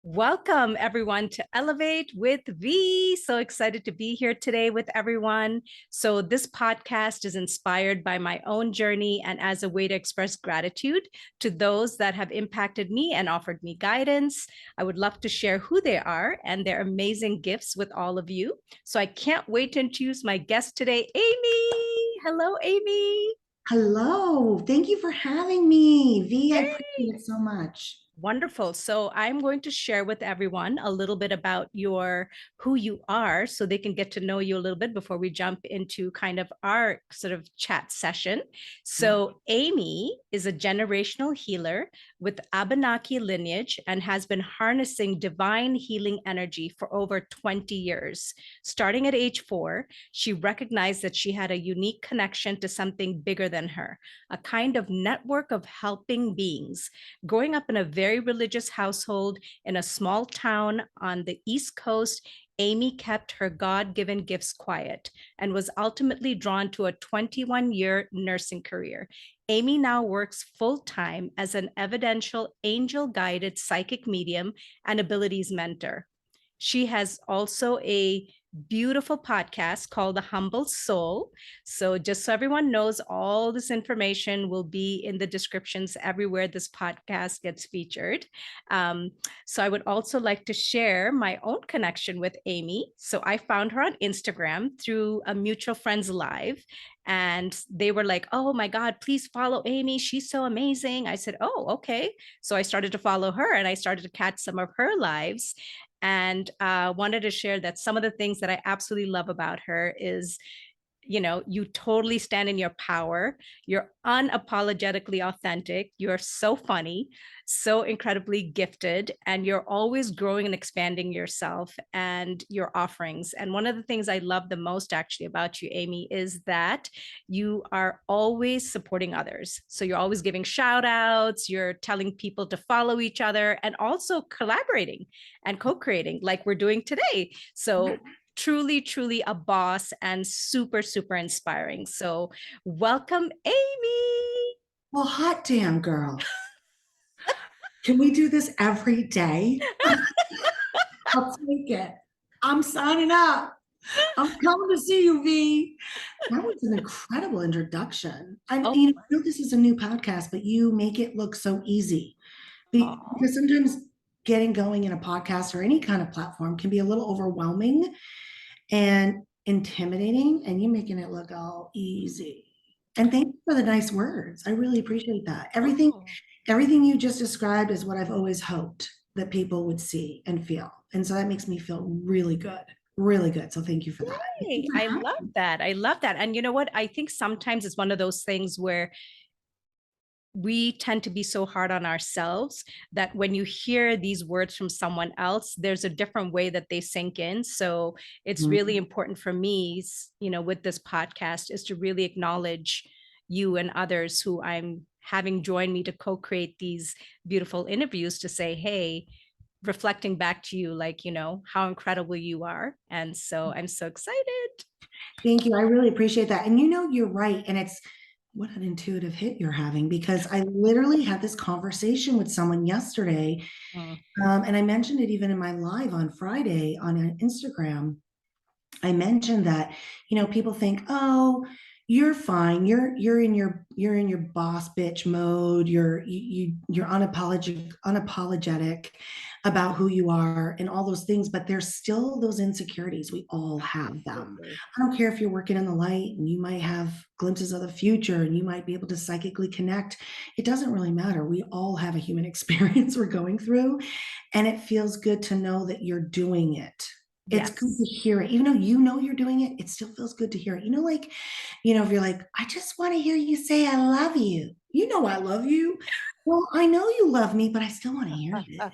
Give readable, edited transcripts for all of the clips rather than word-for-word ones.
Welcome, everyone, to Elevate with V. So excited to be here today with everyone. So, this podcast is inspired by my own journey and as a way to express gratitude to those that have impacted me and offered me guidance. I would love to share who they are and their amazing gifts with all of you. So, I can't wait to introduce my guest today, Amy. Hello, Amy. Hello. Thank you for having me. V, I Hey. appreciate it so much. Wonderful. So I'm going to share with everyone a little bit about your who you are so they can get to know you a little bit before we jump into kind of our sort of chat session. Yeah. So Amy is a generational healer with Abenaki lineage and has been harnessing divine healing energy for over 20 years. Starting at age 4, she recognized that she had a unique connection to something bigger than her, a kind of network of helping beings. Growing up in a very religious household in a small town on the East Coast, Amy kept her God given gifts quiet and was ultimately drawn to a 21-year nursing career. Amy now works full time as an evidential angel guided psychic medium and abilities mentor. She has also a beautiful podcast called The Humble Soul. So, just so everyone knows, all this information will be in the descriptions everywhere this podcast gets featured. Um, so, I would also like to share my own connection with Amy. So, I found her on Instagram through a mutual friend's live. And they were like, oh my God, please follow Amy. She's so amazing. I said, oh, okay. So I started to follow her and I started to catch some of her lives and wanted to share that some of the things that I absolutely love about her is, you totally stand in your power. You're unapologetically authentic. You're so funny, so incredibly gifted, and you're always growing and expanding yourself and your offerings. And one of the things I love the most actually about you, Amy, is that you are always supporting others. So you're always giving shout outs, you're telling people to follow each other, and also collaborating and co creating like we're doing today. Yeah. So truly, truly a boss and super, super inspiring. So, welcome, Amy. Well, hot damn, girl. Can we do this every day? I'll take it. I'm signing up. I'm coming to see you, V. That was an incredible introduction. Oh, I know this is a new podcast, but you make it look so easy. oh, Because sometimes getting going in a podcast or any kind of platform can be a little overwhelming and intimidating, and you're making it look all easy. And thank you for the nice words. I really appreciate that. oh. Everything you just described is what I've always hoped that people would see and feel. And so that makes me feel really good, really good. So thank you for that. Thank you Yay. for I having love me. that. I love that. And you know what? I think sometimes it's one of those things where we tend to be so hard on ourselves that when you hear these words from someone else, there's a different way that they sink in. So it's really Mhm. important for me, with this podcast, is to really acknowledge you and others who I'm having join me to co-create these beautiful interviews to say, hey, reflecting back to you, like, how incredible you are. And so I'm so excited. Thank you. I really appreciate that. And you're right. And it's what an intuitive hit you're having because I literally had this conversation with someone yesterday. Mm. And I mentioned it even in my live on Friday on Instagram. I mentioned that, people think, oh, you're fine. You're in your boss bitch mode. You're unapologetic about who you are and all those things, but there's still those insecurities. We all have them. Absolutely. I don't care if you're working in the light and you might have glimpses of the future and you might be able to psychically connect. It doesn't really matter. We all have a human experience we're going through, and it feels good to know that you're doing it. It's good to Yes. hear it. Even though you're doing it, it still feels good to hear it. If you're like, I just want to hear you say I love you. You know I love you. Well, I know you love me, but I still want to hear it. Right?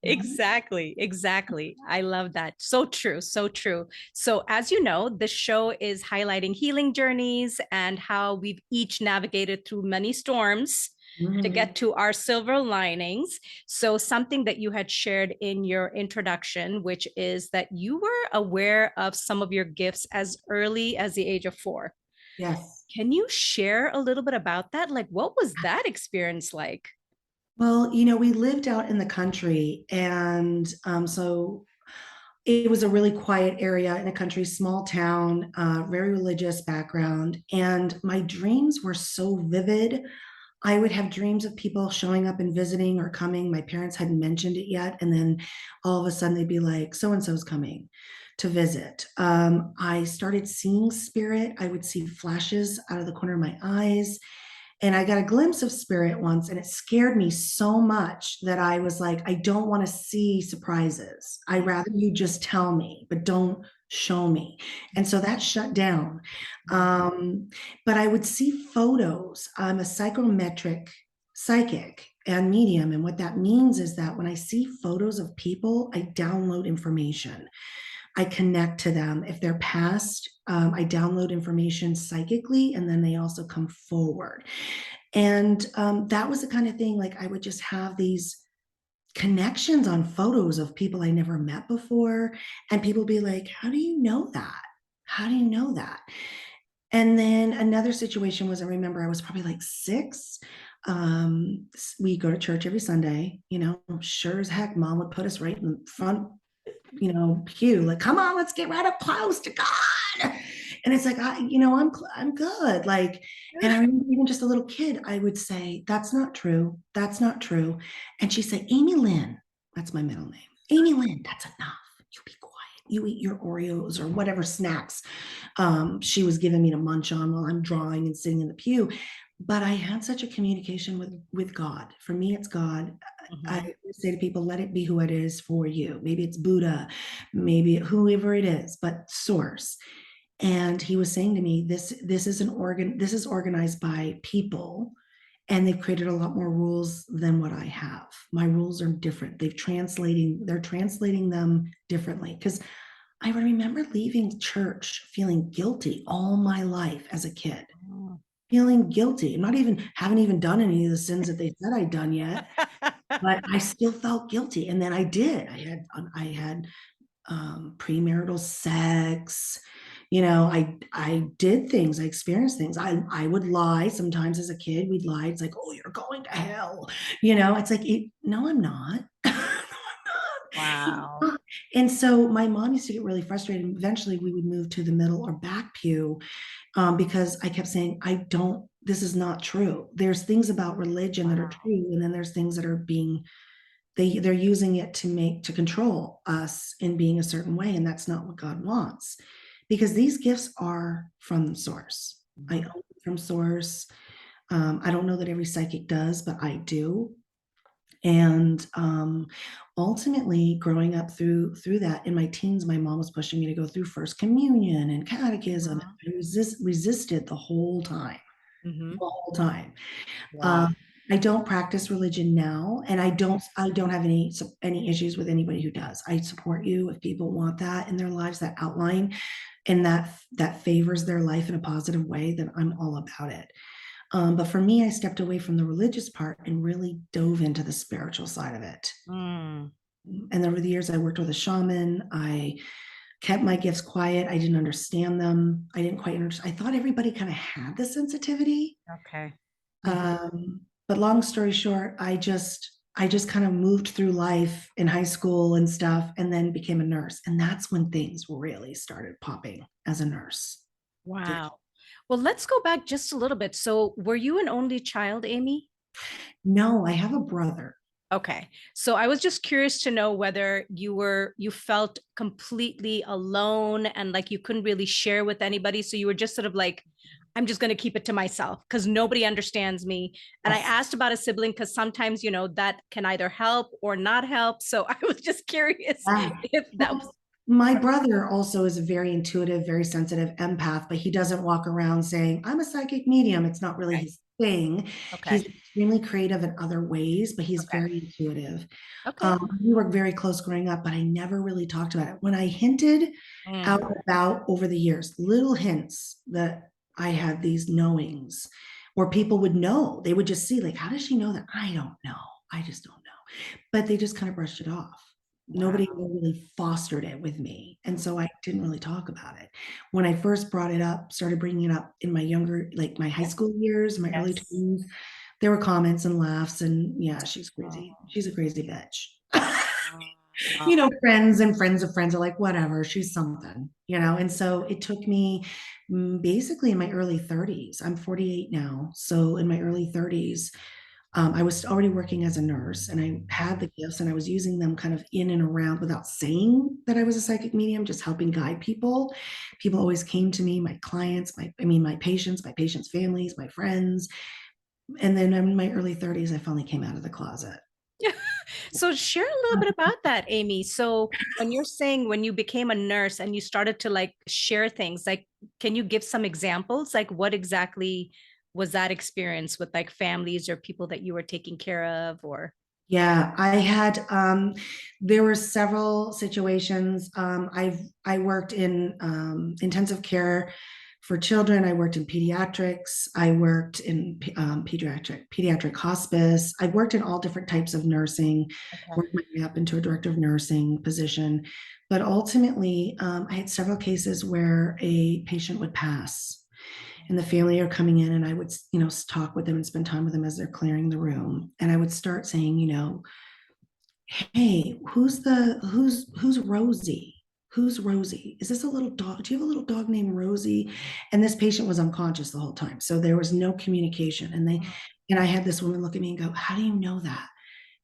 Exactly, exactly. I love that. So true, so true. So, as you know, the show is highlighting healing journeys and how we've each navigated through many storms to Mhm. get to our silver linings. So, something that you had shared in your introduction, which is that you were aware of some of your gifts as early as the age of 4. Yes. Can you share a little bit about that? Like, what was that experience like? Well, we lived out in the country, and so it was a really quiet area in a country, small town, very religious background, and my dreams were so vivid. I would have dreams of people showing up and visiting or coming. My parents hadn't mentioned it yet, and then all of a sudden they'd be like, "So and so's coming to visit." I started seeing spirit. I would see flashes out of the corner of my eyes. And I got a glimpse of spirit once, and it scared me so much that I was like, I don't want to see surprises. I'd rather you just tell me, but don't show me. And so that shut down. Um, but I would see photos. I'm a psychometric psychic and medium. And what that means is that when I see photos of people, I download information. I connect to them. If they're past, I download information psychically, and then they also come forward. And that was the kind of thing, like I would just have these connections on photos of people I never met before. And people be like, how do you know that? How do you know that? And then another situation was, I remember I was probably like 6. We go to church every Sunday, sure as heck, mom would put us right in the front pew, like, come on, let's get right up close to God. And it's like, I'm good. Like, and I remember even just a little kid, I would say, that's not true. That's not true. And she'd say, Amy Lynn, that's my middle name. Amy Lynn, that's enough. You be quiet. You eat your Oreos or whatever snacks she was giving me to munch on while I'm drawing and sitting in the pew. But I had such a communication with God. For me, it's God. I say to people, let it be who it is for you. Maybe it's Buddha, maybe whoever it is, but source. And he was saying to me, this is this is organized by people, and they've created a lot more rules than what I have. My rules are different. They're translating them differently. Because I remember leaving church feeling guilty all my life as a kid, feeling guilty. I'm not even, haven't even done any of the sins that they said I'd done yet, but I still felt guilty. And then I did. I had premarital sex. I did things. I experienced things. I would lie sometimes as a kid. We'd lie. It's like, oh, you're going to hell. It's like, no, I'm not. No, I'm Wow. not. And so my mom used to get really frustrated. Eventually, we would move to the middle or back pew because I kept saying, this is not true. There's things about religion that are Wow. true, and then there's things that are they're using it to control us in being a certain way, and that's not what God wants. Because these gifts are from source. I own them from source. I don't know that every psychic does, but I do. And ultimately, growing up through that in my teens, my mom was pushing me to go through First Communion and Catechism. I resisted the whole time, Mm-hmm. the whole time. Wow. Um, I don't practice religion now, and I don't have any issues with anybody who does. I support you if people want that in their lives, that outline, and that favors their life in a positive way. Then I'm all about it. But for me, I stepped away from the religious part and really dove into the spiritual side of it. Mm. And over the years, I worked with a shaman. I kept my gifts quiet. I didn't understand them. I didn't quite understand. I thought everybody kind of had the sensitivity. Okay. But long story short, I just kind of moved through life in high school and stuff, and then became a nurse. And that's when things really started popping as a nurse. Yeah. Wow. Well, let's go back just a little bit. So, were you an only child, Amy? No, I have a brother. Okay. So I was just curious to know whether you felt completely alone and like you couldn't really share with anybody. So you were just sort of like, I'm just going to keep it to myself because nobody understands me. And I Yes. asked about a sibling because sometimes, that can either help or not help. So I was just curious Yeah. if that was Well, my brother also is a very intuitive, very sensitive empath, but he doesn't walk around saying, I'm a psychic medium. It's not really okay. his thing. Okay. He's extremely creative in other ways, but he's Okay. very intuitive. Okay. We were very close growing up, but I never really talked about it. When I hinted Mm, out about over the years, little hints that I had these knowings, or people would know, they would just see, like, how does she know that? I don't know. I just don't know. But they just kind of brushed it off. Nobody wow. really fostered it with me. And so I didn't really talk about it. When I first brought it up, started bringing it up in my younger, like my high Yes. school years, my early Yes. 20s, there were comments and laughs, and yeah, she's Oh, crazy. She's a crazy bitch. wow. Friends and friends of friends are like, whatever, she's something, And so it took me basically in my early 30s. I'm 48 now. So in my early 30s, I was already working as a nurse and I had the gifts and I was using them kind of in and around without saying that I was a psychic medium, just helping guide people. People always came to me, my clients, my patients' families, my friends. And then in my early 30s, I finally came out of the closet. So share a little bit about that, Amy. So when you're saying when you became a nurse and you started to like share things, like can you give some examples? Like what exactly was that experience with like families or people that you were taking care of or Yeah, there were several situations. I worked in intensive care for children. I worked in pediatrics. I worked in pediatric hospice. I worked in all different types of nursing, Okay. worked my way up into a director of nursing position. But ultimately, I had several cases where a patient would pass and the family are coming in and I would, talk with them and spend time with them as they're clearing the room. And I would start saying, hey, who's Rosie? Who's Rosie? Is this a little dog? Do you have a little dog named Rosie? And this patient was unconscious the whole time. So there was no communication. And I had this woman look at me and go, how do you know that?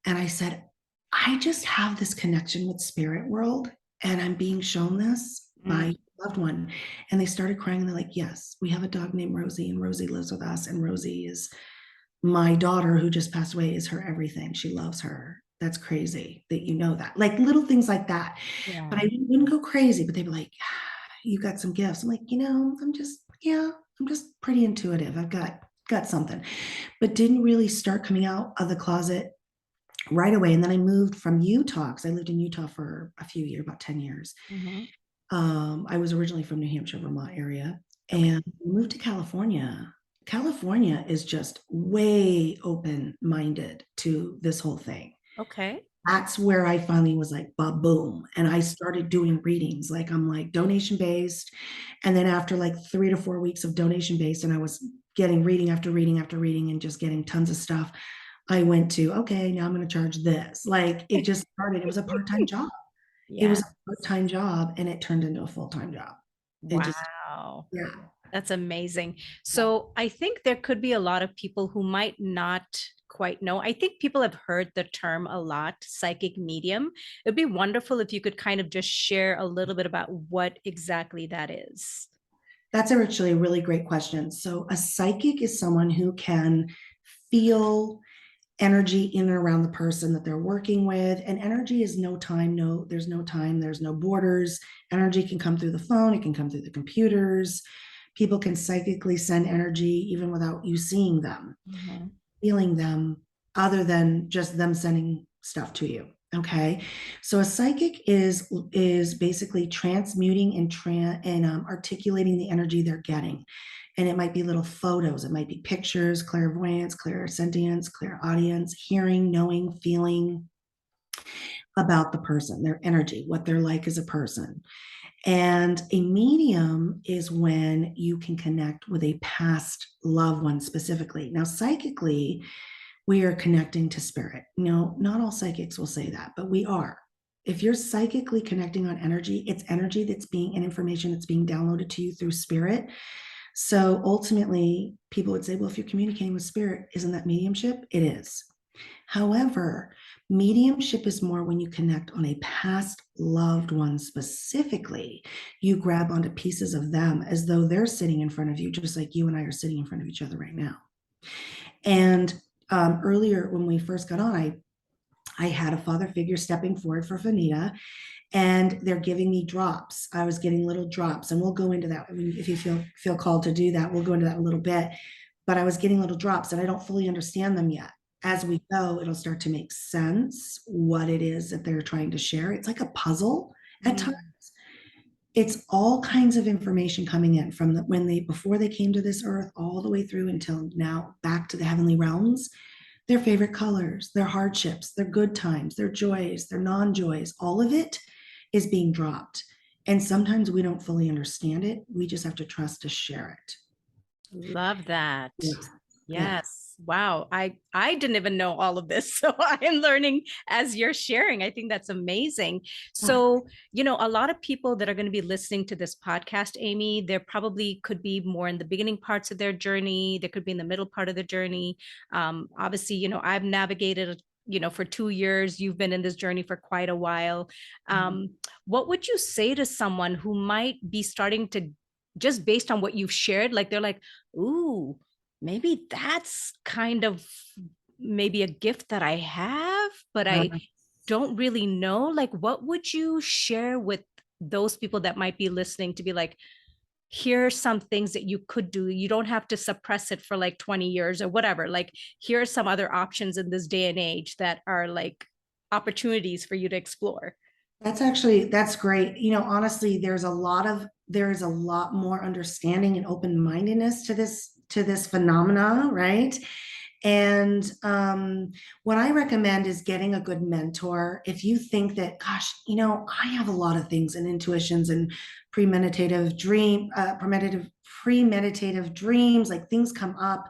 And I said, I just have this connection with spirit world and I'm being shown this by Mm, a loved one. And they started crying and they're like, yes, we have a dog named Rosie and Rosie lives with us. And Rosie is my daughter who just passed away is her everything. She loves her. That's crazy that you know that. Like little things like that. But yeah. I wouldn't go crazy, but they'd be like, you got some gifts. I'm like, I'm just pretty intuitive. I've got something. But didn't really start coming out of the closet right away. And then I moved from Utah because I lived in Utah for a few years, about 10 years. Mhm. I was originally from New Hampshire, Vermont area, Okay. and moved to California. California is just way open minded to this whole thing. Okay. That's where I finally was like, boom. And I started doing readings. Like, I'm like donation based. And then after like 3 to 4 weeks of donation based, and I was getting reading after reading after reading and just getting tons of stuff, I went to, okay, now I'm going to charge this. Like, it just started. It was a part time job. It Yeah. was a part time job and it turned into a full time job. It just, Wow. yeah. That's amazing. So I think there could be a lot of people who might not quite know. I think people have heard the term a lot, psychic medium. It'd be wonderful if you could kind of just share a little bit about what exactly that is. That's actually a really great question. So, a psychic is someone who can feel energy in and around the person that they're working with. And energy is there's no time, there's no borders. Energy can come through the phone, it can come through the computers. People can psychically send energy even without you seeing them, Mhm. feeling them, other than just them sending stuff to you. Okay, so a psychic is basically transmuting and articulating the energy they're getting, and it might be little photos, it might be pictures, clairvoyance, clairsentience, clairaudience, hearing, knowing, feeling about the person, their energy, what they're like as a person. And a medium is when you can connect with a past loved one specifically. Now, psychically, we are connecting to spirit. No, not all psychics will say that, but we are. If you're psychically connecting on energy, it's energy that's being and information that's being downloaded to you through spirit. So ultimately, people would say, well, if you're communicating with spirit, isn't that mediumship? It is. However, mediumship is more when you connect on a past loved one specifically. You grab onto pieces of them as though they're sitting in front of you, just like you and I are sitting in front of each other right now. And earlier, when we first got on, I had a father figure stepping forward for Fanita, and they're giving me drops. I was getting little drops, and we'll go into that. I mean, if you feel called to do that, we'll go into that in a little bit. But I was getting little drops, and I don't fully understand them yet. As we go, it'll start to make sense what it is that they're trying to share. It's like a puzzle at times. Mm. It's all kinds of information coming in from before they came to this earth all the way through until now back to the heavenly realms, their favorite colors, their hardships, their good times, their joys, their non-joys, all of it is being dropped. And sometimes we don't fully understand it. We just have to trust to share it. Love that. Yeah. Yeah. Yes. Wow. I didn't even know all of this. So I am learning as you're sharing. I think that's amazing. Yeah. So, a lot of people that are going to be listening to this podcast, Amy, there probably could be more in the beginning parts of their journey. There could be in the middle part of the journey. Obviously, I've navigated, for 2 years. You've been in this journey for quite a while. Mhm. What would you say to someone who might be starting to, just based on what you've shared, like they're like, ooh, maybe that's kind of maybe a gift that I have, but I Uh, don't really know. Like, what would you share with those people that might be listening to be like, here are some things that you could do. You don't have to suppress it for like 20 years or whatever. Like, here are some other options in this day and age that are like opportunities for you to explore. that's great. Honestly, there's a lot more understanding and open-mindedness to this phenomena, right? And what I recommend is getting a good mentor. If you think that, gosh, I have a lot of things and intuitions and premeditative dreams, like things come up.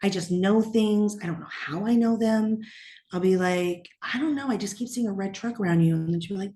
I just know things. I don't know how I know them. I'll be like, I don't know. I just keep seeing a red truck around you. And then she'll be like,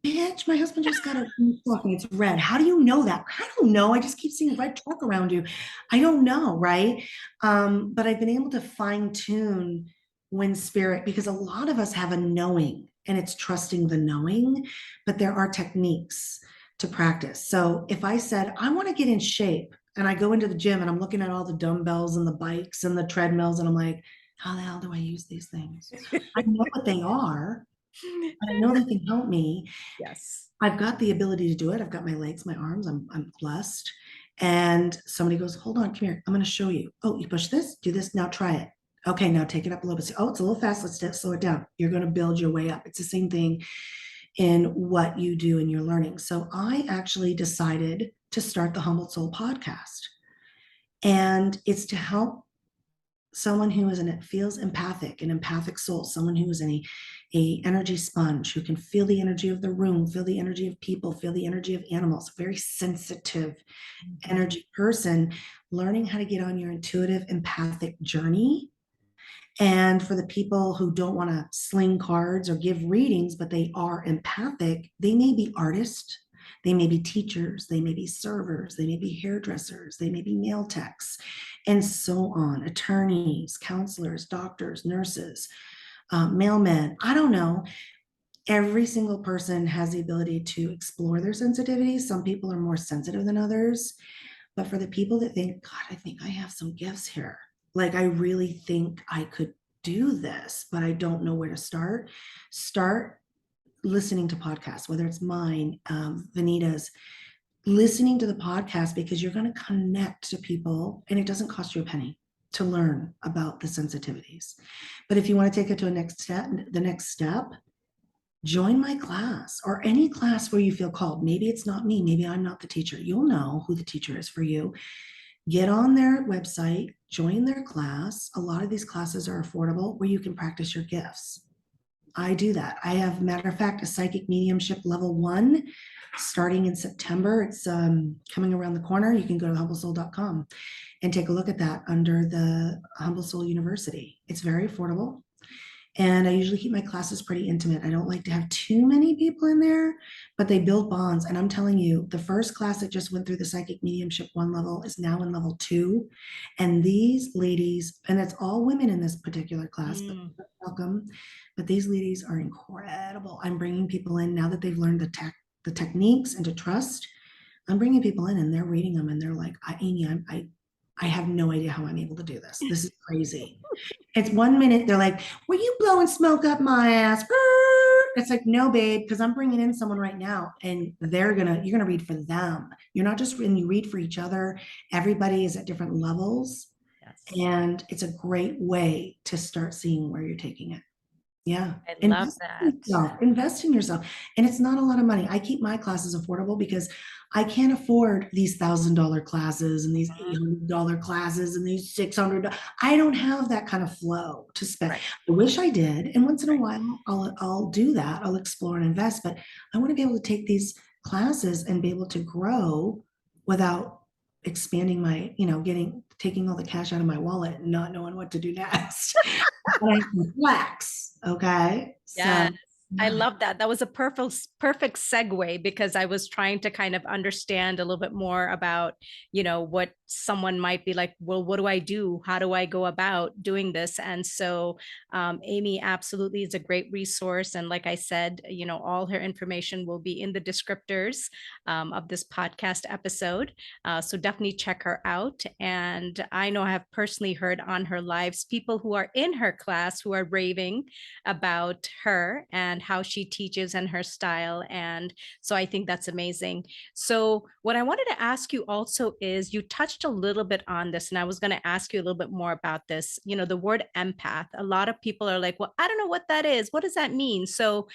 bitch, my husband just got a new truck and it's red. How do you know that? I don't know. I just keep seeing a red truck around you. I don't know, right? But I've been able to fine tune when spirit, because a lot of us have a knowing and it's trusting the knowing, but there are techniques to practice. So if I said, I want to get in shape and I go into the gym and I'm looking at all the dumbbells and the bikes and the treadmills and I'm like, how the hell do I use these things? I know what they are, but I know they can help me. Yes. I've got the ability to do it. I've got my legs, my arms. I'm blessed. And somebody goes, hold on, come here. I'm going to show you. Oh, you push this, do this. Now try it. Okay, now take it up a little bit. Oh, it's a little fast. Let's slow it down. You're going to build your way up. It's the same thing in what you do in your learning. So I actually decided to start the Humbled Soul podcast. And it's to help someone who is feels empathic, an empathic soul, someone who is a energy sponge, who can feel the energy of the room, feel the energy of people, feel the energy of animals, a very sensitive energy person, learning how to get on your intuitive empathic journey. And for the people who don't want to sling cards or give readings, but they are empathic, they may be artists, they may be teachers, they may be servers, they may be hairdressers, they may be nail techs, and so on, attorneys, counselors, doctors, nurses, mailmen. I don't know. Every single person has the ability to explore their sensitivities. Some people are more sensitive than others. But for the people that think, God, I think I have some gifts here. Like, I really think I could do this, but I don't know where to start listening to podcasts, whether it's mine, Vanita's, listening to the podcast, because you're going to connect to people and it doesn't cost you a penny to learn about the sensitivities. But if you want to take it to the next step, join my class or any class where you feel called. Maybe it's not me. Maybe I'm not the teacher. You'll know who the teacher is for you. Get on their website, join their class. A lot of these classes are affordable where you can practice your gifts. I do that. I have, matter of fact, a psychic mediumship level 1 starting in September. It's coming around the corner. You can go to humblesoul.com and take a look at that under the Humble Soul University. It's very affordable. And I usually keep my classes pretty intimate. I don't like to have too many people in there, but they build bonds. And I'm telling you, the first class that just went through the psychic mediumship 1 level is now in level 2. And these ladies, and it's all women in this particular class, but welcome. But these ladies are incredible. I'm bringing people in now that they've learned the techniques and to trust. I'm bringing people in and they're reading them and they're like, Amy, I have no idea how I'm able to do this. This is crazy. It's 1 minute, they're like, were you blowing smoke up my ass? It's like, no, babe, because I'm bringing in someone right now and you're going to read for them. You're not just when you read for each other. Everybody is at different levels. Yes. And it's a great way to start seeing where you're taking it. Yeah. I love that. Invest in yourself. And it's not a lot of money. I keep my classes affordable because I can't afford these $1,000 classes and these $800 classes and these $600. I don't have that kind of flow to spend. Right. I wish I did. And once in a while I'll do that. I'll explore and invest, but I want to be able to take these classes and be able to grow without expanding my, taking all the cash out of my wallet and not knowing what to do next. But I can flex. Okay. So Yes. I yeah. love that. That was a perfect segue because I was trying to kind of understand a little bit more about, what someone might be like, well, what do I do? How do I go about doing this? And so Amy absolutely is a great resource. And like I said, all her information will be in the descriptors of this podcast episode. So definitely check her out. And I know I have personally heard on her lives people who are in her class who are raving about her and how she teaches and her style. And so I think that's amazing. So, what I wanted to ask you also is you touched a little bit on this, and I was going to ask you a little bit more about this. The word empath, a lot of people are like, well, I don't know what that is. What does that mean? So,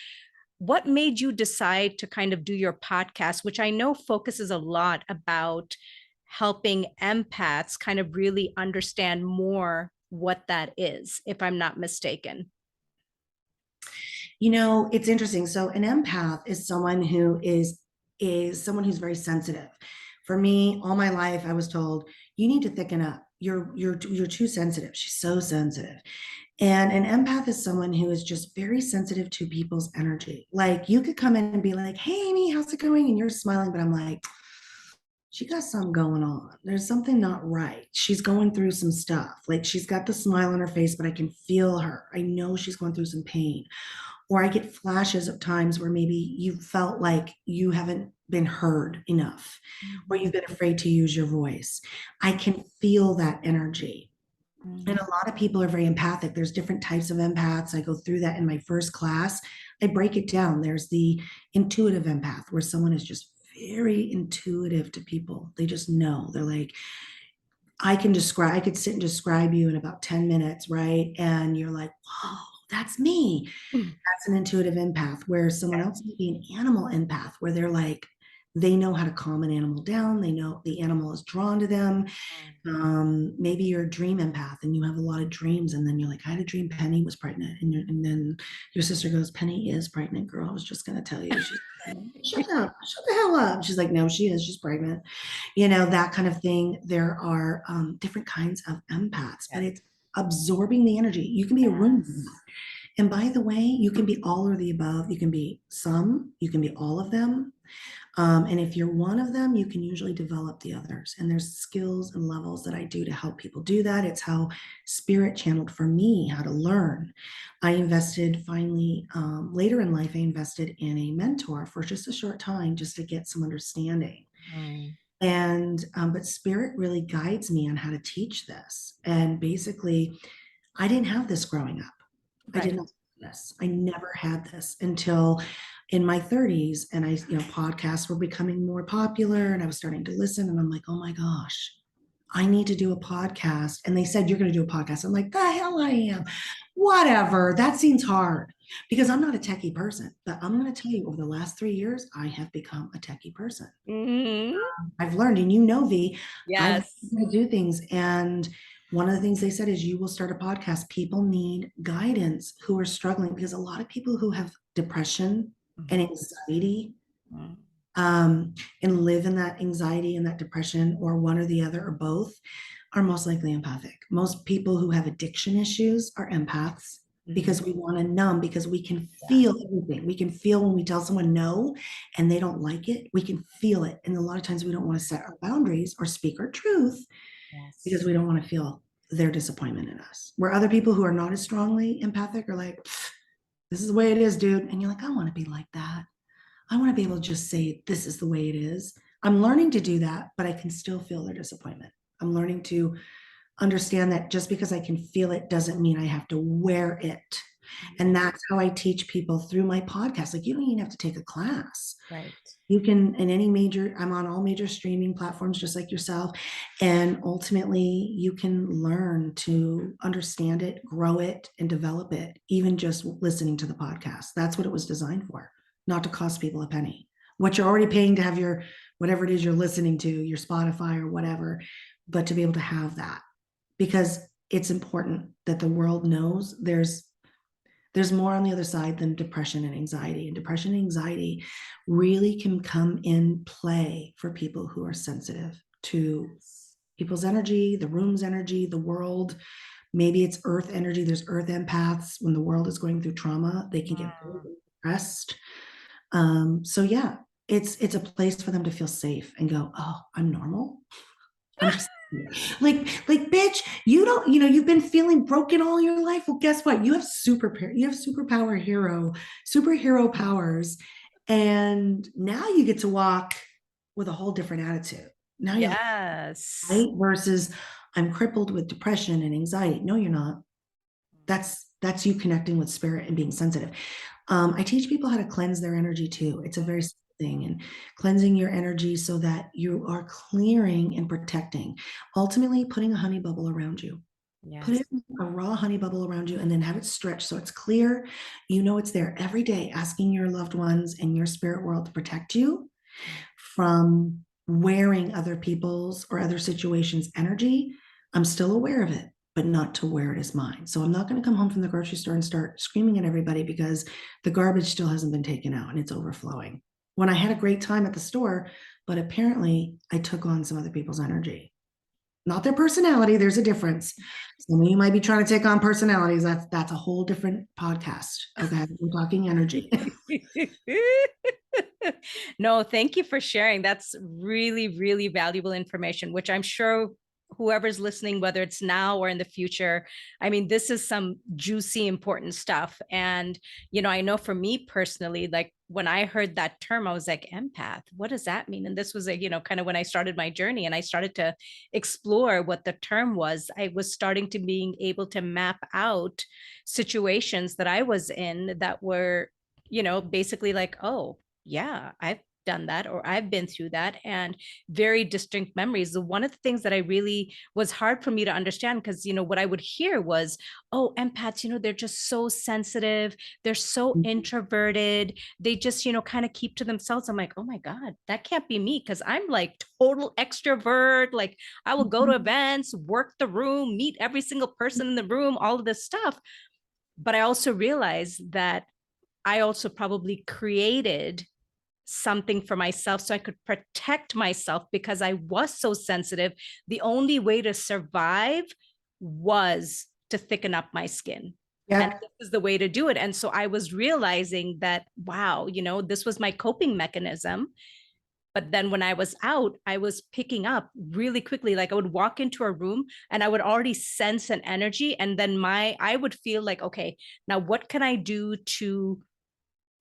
what made you decide to kind of do your podcast, which I know focuses a lot about helping empaths kind of really understand more what that is, if I'm not mistaken? It's interesting. So an empath is someone who is someone who's very sensitive. For me, all my life, I was told you need to thicken up. You're too sensitive. She's so sensitive. And an empath is someone who is just very sensitive to people's energy. Like you could come in and be like, "Hey, Amy, how's it going?" And you're smiling, but I'm like, she got something going on. There's something not right. She's going through some stuff. Like she's got the smile on her face, but I can feel her. I know she's going through some pain. Or I get flashes of times where maybe you felt like you haven't been heard enough, or you've been afraid to use your voice. I can feel that energy. And a lot of people are very empathic. There's different types of empaths. I go through that in my first class. I break it down. There's the intuitive empath, where someone is just very intuitive to people. They just know. They're like, I could sit and describe you in about 10 minutes, right? And you're like, whoa, that's me. Mm. That's an intuitive empath, where someone else may be an animal empath, where they're like, they know how to calm an animal down. They know the animal is drawn to them. Maybe you're a dream empath and you have a lot of dreams, and then you're like, I had a dream Penny was pregnant, and then your sister goes, Penny is pregnant, girl. I was just gonna tell you. She's shut up, shut the hell up. She's like, no, she is. She's pregnant. That kind of thing. There are different kinds of empaths, but it's absorbing the energy. You can be a room. And by the way, you can be all of the above. You can be some, you can be all of them. And if you're one of them, you can usually develop the others. And there's skills and levels that I do to help people do that. It's how spirit channeled for me how to learn. I invested finally, later in life, I invested in a mentor for just a short time just to get some understanding. And, but spirit really guides me on how to teach this. And basically, I didn't have this growing up. I did not have this. I never had this until in my 30s. And podcasts were becoming more popular and I was starting to listen. And I'm like, oh my gosh, I need to do a podcast. And they said, you're going to do a podcast. I'm like, the hell I am. Whatever. That seems hard because I'm not a techie person. But I'm going to tell you, over the last 3 years, I have become a techie person. Mm-hmm. I've learned, and V, I've Yes. to do things. And one of the things they said is you will start a podcast. People need guidance who are struggling, because a lot of people who have depression and anxiety and live in that anxiety and that depression, or one or the other or both, are most likely empathic. Most people who have addiction issues are empaths, because we want to numb, because we can feel everything. We can feel when we tell someone no and they don't like it. We can feel it. And a lot of times we don't want to set our boundaries or speak our truth because we don't want to feel their disappointment in us. Where other people who are not as strongly empathic are like, this is the way it is, dude. And you're like, I want to be like that. I want to be able to just say, this is the way it is. I'm learning to do that, but I can still feel their disappointment. I'm learning to understand that just because I can feel it doesn't mean I have to wear it. And that's how I teach people through my podcast. Like, you don't even have to take a class. Right. You can, I'm on all major streaming platforms, just like yourself. And ultimately, you can learn to understand it, grow it, and develop it, even just listening to the podcast. That's what it was designed for, not to cost people a penny. What you're already paying to have your, whatever it is you're listening to, your Spotify or whatever, but to be able to have that, because it's important that the world knows there's more on the other side than depression and anxiety. And depression and anxiety really can come in play for people who are sensitive to people's energy, the room's energy, the world. Maybe it's earth energy. There's earth empaths. When the world is going through trauma, they can get very depressed. So yeah, it's a place for them to feel safe and go, oh, I'm normal. I'm just like, bitch, you don't, you've been feeling broken all your life. Well, guess what? You have superhero powers. And now you get to walk with a whole different attitude. Now you're like, Yes. right? Versus I'm crippled with depression and anxiety. No, you're not. That's you connecting with spirit and being sensitive. I teach people how to cleanse their energy too. It's a very simple thing, and cleansing your energy so that you are clearing and protecting. Ultimately, putting a honey bubble around you. Put Yes. it a raw honey bubble around you and then have it stretch so it's clear. You know it's there every day, asking your loved ones and your spirit world to protect you from wearing other people's or other situations' energy. I'm still aware of it, but not to where it is mine. So I'm not going to come home from the grocery store and start screaming at everybody because the garbage still hasn't been taken out and it's overflowing. When I had a great time at the store, but apparently I took on some other people's energy. Not their personality, there's a difference. Some of you might be trying to take on personalities. That's a whole different podcast. Okay. We're talking energy. No, thank you for sharing. That's really, really valuable information, which I'm sure whoever's listening, whether it's now or in the future, I mean, this is some juicy, important stuff. And, I know for me personally, like when I heard that term, I was like, empath, what does that mean? And this was kind of when I started my journey and I started to explore what the term was. I was starting to being able to map out situations that I was in that were, basically like, oh, yeah, I've done that or I've been through that, and very distinct memories. The one of the things that I really was hard for me to understand, because what I would hear was, oh, empaths, they're just so sensitive, they're so introverted, they just, kind of keep to themselves. I'm like, oh my God, that can't be me, because I'm like total extrovert. Like I will go to events, work the room, meet every single person in the room, all of this stuff. But I also realized that I also probably created something for myself so I could protect myself because I was so sensitive. The only way to survive was to thicken up my skin. And Yeah. this is the way to do it. And so I was realizing that, wow, this was my coping mechanism. But then when I was out, I was picking up really quickly. Like I would walk into a room and I would already sense an energy. And then I would feel like, okay, now what can I do to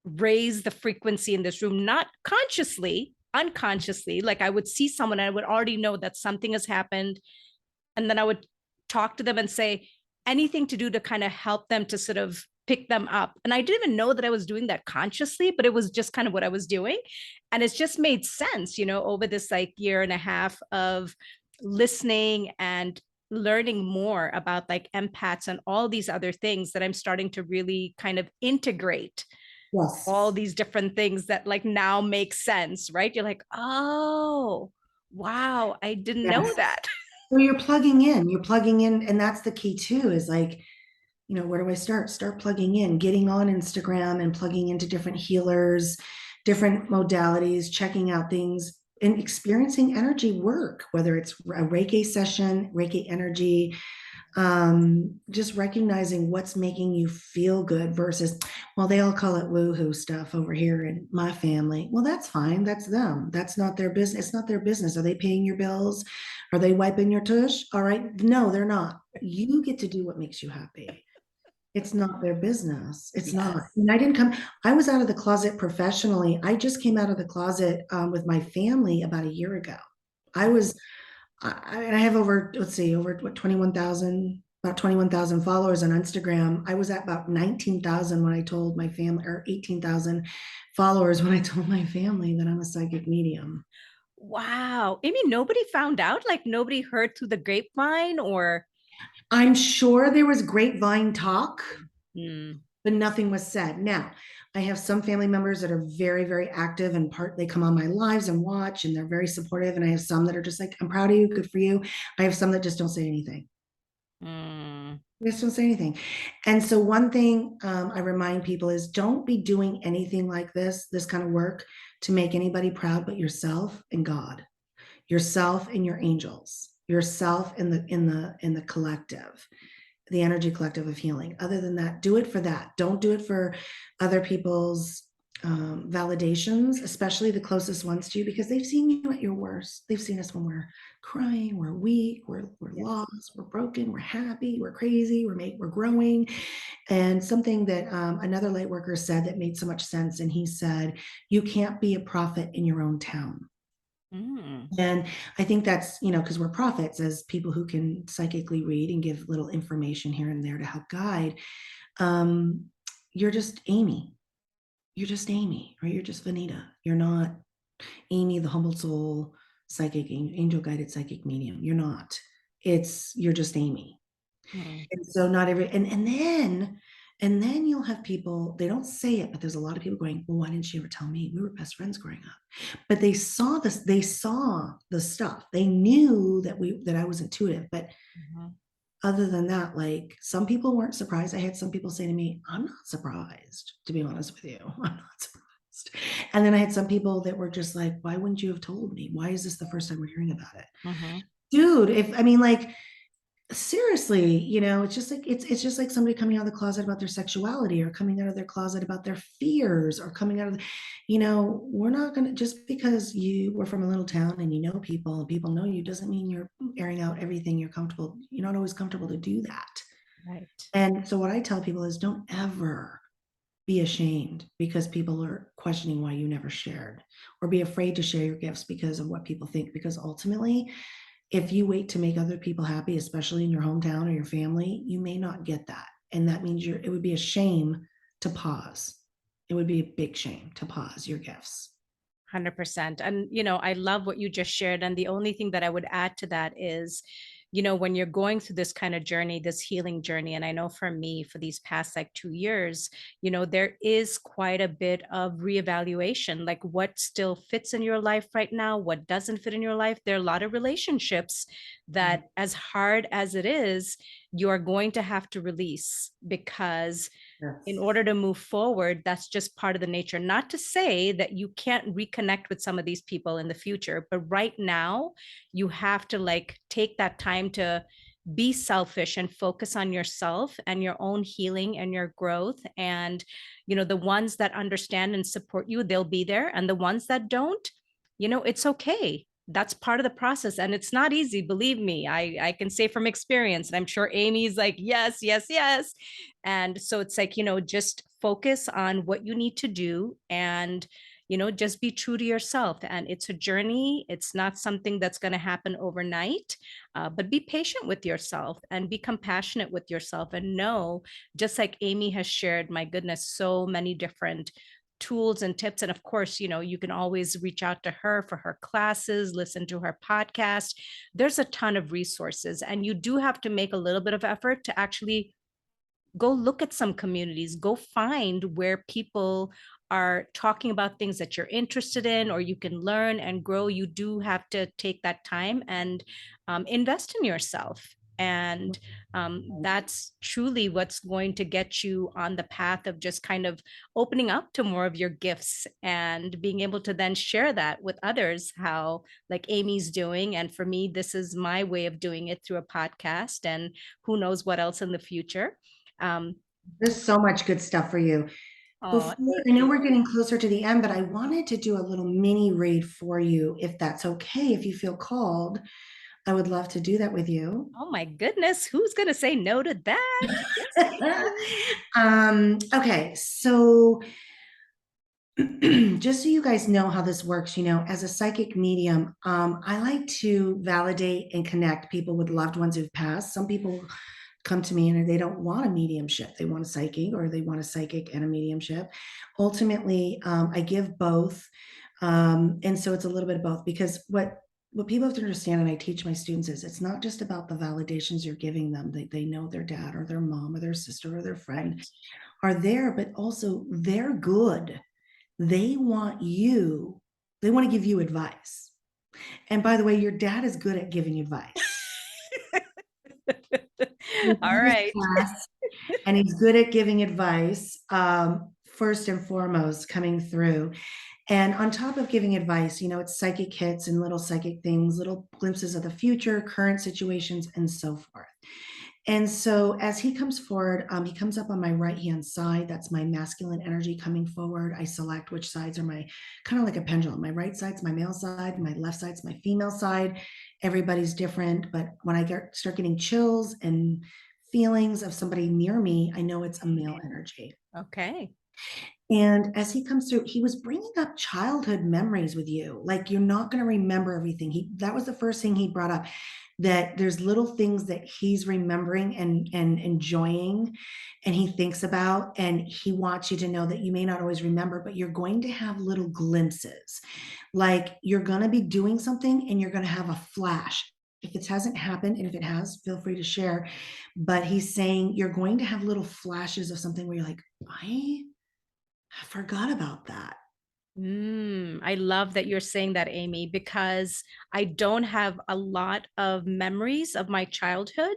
raise the frequency in this room? Not consciously, unconsciously. Like I would see someone and I would already know that something has happened. And then I would talk to them and say anything to do to kind of help them to sort of pick them up. And I didn't even know that I was doing that consciously, but it was just kind of what I was doing. And it's just made sense, over this like year and a half of listening and learning more about like empaths and all these other things, that I'm starting to really kind of integrate Yes. all these different things that like now make sense, right? You're like, oh, wow, I didn't know Yes. that. So you're plugging in, and that's the key too, is like, where do I start? Start plugging in, getting on Instagram and plugging into different healers, different modalities, checking out things and experiencing energy work, whether it's a Reiki session, Reiki energy, just recognizing what's making you feel good versus, well, they all call it woohoo stuff over here in my family. Well, that's fine. That's them. That's not their business. It's not their business. Are they paying your bills? Are they wiping your tush? All right. No, they're not. You get to do what makes you happy. It's not their business. It's not. Yes. And I was out of the closet professionally. I just came out of the closet with my family about a year ago. I was and I have over, let's see, over what, 21,000, about 21,000 followers on Instagram. I was at about 19,000 when I told my family, or 18,000 followers when I told my family that I'm a psychic medium. Wow. Amy, nobody found out? Like nobody heard through the grapevine or? I'm sure there was grapevine talk, Hmm. but nothing was said. Now, I have some family members that are very, very active and they come on my lives and watch and they're very supportive. And I have some that are just like, I'm proud of you, good for you. I have some that just don't say anything. Hmm. Just don't say anything. And so one thing I remind people is don't be doing anything like this kind of work to make anybody proud but yourself and God, yourself and your angels. yourself in the collective, the energy collective of healing. Other than that, do it for that. Don't do it for other people's validations, especially the closest ones to you, because they've seen you at your worst. They've seen us when we're crying, we're weak, we're Yes. lost, we're broken, we're happy, we're crazy, we're growing. And something that another light worker said that made so much sense, and he said, you can't be a prophet in your own town. Mm. And I think that's, because we're prophets as people who can psychically read and give little information here and there to help guide. Um, you're just Amy. You're just Amy, or you're just Vanita. You're not Amy, the humble soul, psychic, angel guided psychic medium. You're not. You're just Amy. Mm. And so not every, and then you'll have people, they don't say it, but there's a lot of people going, well, why didn't she ever tell me? We were best friends growing up. But they saw this, they saw the stuff. They knew that I was intuitive. But Mhm. other than that, like, some people weren't surprised. I had some people say to me, I'm not surprised, to be honest with you. I'm not surprised. And then I had some people that were just like, why wouldn't you have told me? Why is this the first time we're hearing about it? Mhm. Dude, like, seriously, it's just like somebody coming out of the closet about their sexuality, or coming out of their closet about their fears, or coming out of we're not going to, just because you were from a little town and people and people know you, doesn't mean you're airing out everything. You're not always comfortable to do that. Right. And so what I tell people is, don't ever be ashamed because people are questioning why you never shared, or be afraid to share your gifts because of what people think. Because ultimately, if you wait to make other people happy, especially in your hometown or your family, you may not get that. And that means it would be a shame to pause. It would be a big shame to pause your gifts. 100%. And, I love what you just shared. And the only thing that I would add to that is, when you're going through this kind of journey, this healing journey, and I know for me, for these past like 2 years, there is quite a bit of reevaluation, like what still fits in your life right now, what doesn't fit in your life. There are a lot of relationships that, as hard as it is, you are going to have to release, because in Yes. order to move forward, that's just part of the nature. Not to say that you can't reconnect with some of these people in the future, but right now you have to like take that time to be selfish and focus on yourself and your own healing and your growth. And, the ones that understand and support you, they'll be there. And the ones that don't, it's okay. That's part of the process. And it's not easy, believe me. I can say from experience, and I'm sure Amy's like, yes, yes, yes. And so it's like, just focus on what you need to do, and, just be true to yourself. And it's a journey. It's not something that's going to happen overnight, but be patient with yourself and be compassionate with yourself, and know, just like Amy has shared, my goodness, so many different tools and tips. And of course, you can always reach out to her for her classes, listen to her podcast. There's a ton of resources, and you do have to make a little bit of effort to actually go look at some communities, go find where people are talking about things that you're interested in, or you can learn and grow. You do have to take that time and invest in yourself. And that's truly what's going to get you on the path of just kind of opening up to more of your gifts, and being able to then share that with others, how like Amy's doing. And for me, this is my way of doing it through a podcast, and who knows what else in the future. um, There's so much good stuff for you. oh, Before, thank I know you. we're getting closer to the end, but I wanted to do a little mini read for you, if that's okay, if you feel called. I would love to do that with you. Oh my goodness, who's going to say no to that? Yes, please. Okay, so just so you guys know how this works, as a psychic medium, I like to validate and connect people with loved ones who've passed. Some people come to me and they don't want a mediumship. They want a psychic, or they want a psychic and a mediumship. Ultimately, I give both. And so it's a little bit of both, because what people have to understand, and I teach my students, is it's not just about the validations you're giving them. They know their dad or their mom or their sister or their friend Right. are there, but also they're good. They want you, they want to give you advice. And by the way, your dad is good at giving advice. He's All in this right. class, and he's good at giving advice, first and foremost, coming through. And on top of giving advice, it's psychic hits and little psychic things, little glimpses of the future, current situations, and so forth. And so as he comes forward, he comes up on my right-hand side. That's my masculine energy coming forward. I select which sides are my, kind of like a pendulum. My right side's my male side, my left side's my female side. Everybody's different, but when I start getting chills and feelings of somebody near me, I know it's a male energy. Okay. And as he comes through, he was bringing up childhood memories with you. Like, you're not going to remember everything. That was the first thing he brought up, that there's little things that he's remembering and enjoying, and he thinks about, and he wants you to know that you may not always remember, but you're going to have little glimpses. Like, you're going to be doing something and you're going to have a flash. If it hasn't happened, and if it has, feel free to share. But he's saying you're going to have little flashes of something where you're like, I forgot about that. I love that you're saying that, Amy, because I don't have a lot of memories of my childhood,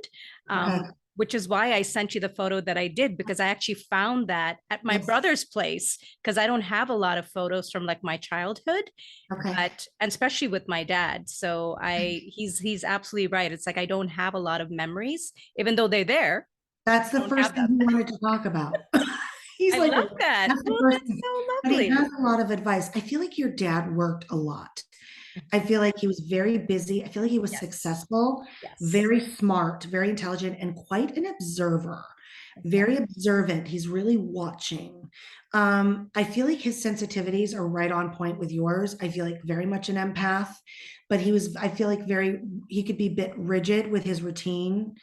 Okay. which is why I sent you the photo that I did, because I actually found that at my Yes. brother's place, because I don't have a lot of photos from like my childhood, Okay. but and especially with my dad. So he's absolutely right. It's like I don't have a lot of memories, even though they're there. That's I the don't first have thing them. he wanted to talk about. He's I like, love that. that's the Well, first that's thing. so But he has lovely. a lot of advice. I feel like your dad worked a lot. I feel like he was very busy. I feel like he was Yes. successful, Yes. very smart, very intelligent, and quite an observer, Okay. very observant. He's really watching. I feel like his sensitivities are right on point with yours. I feel like very much an empath, but I feel like he could be a bit rigid with his routine,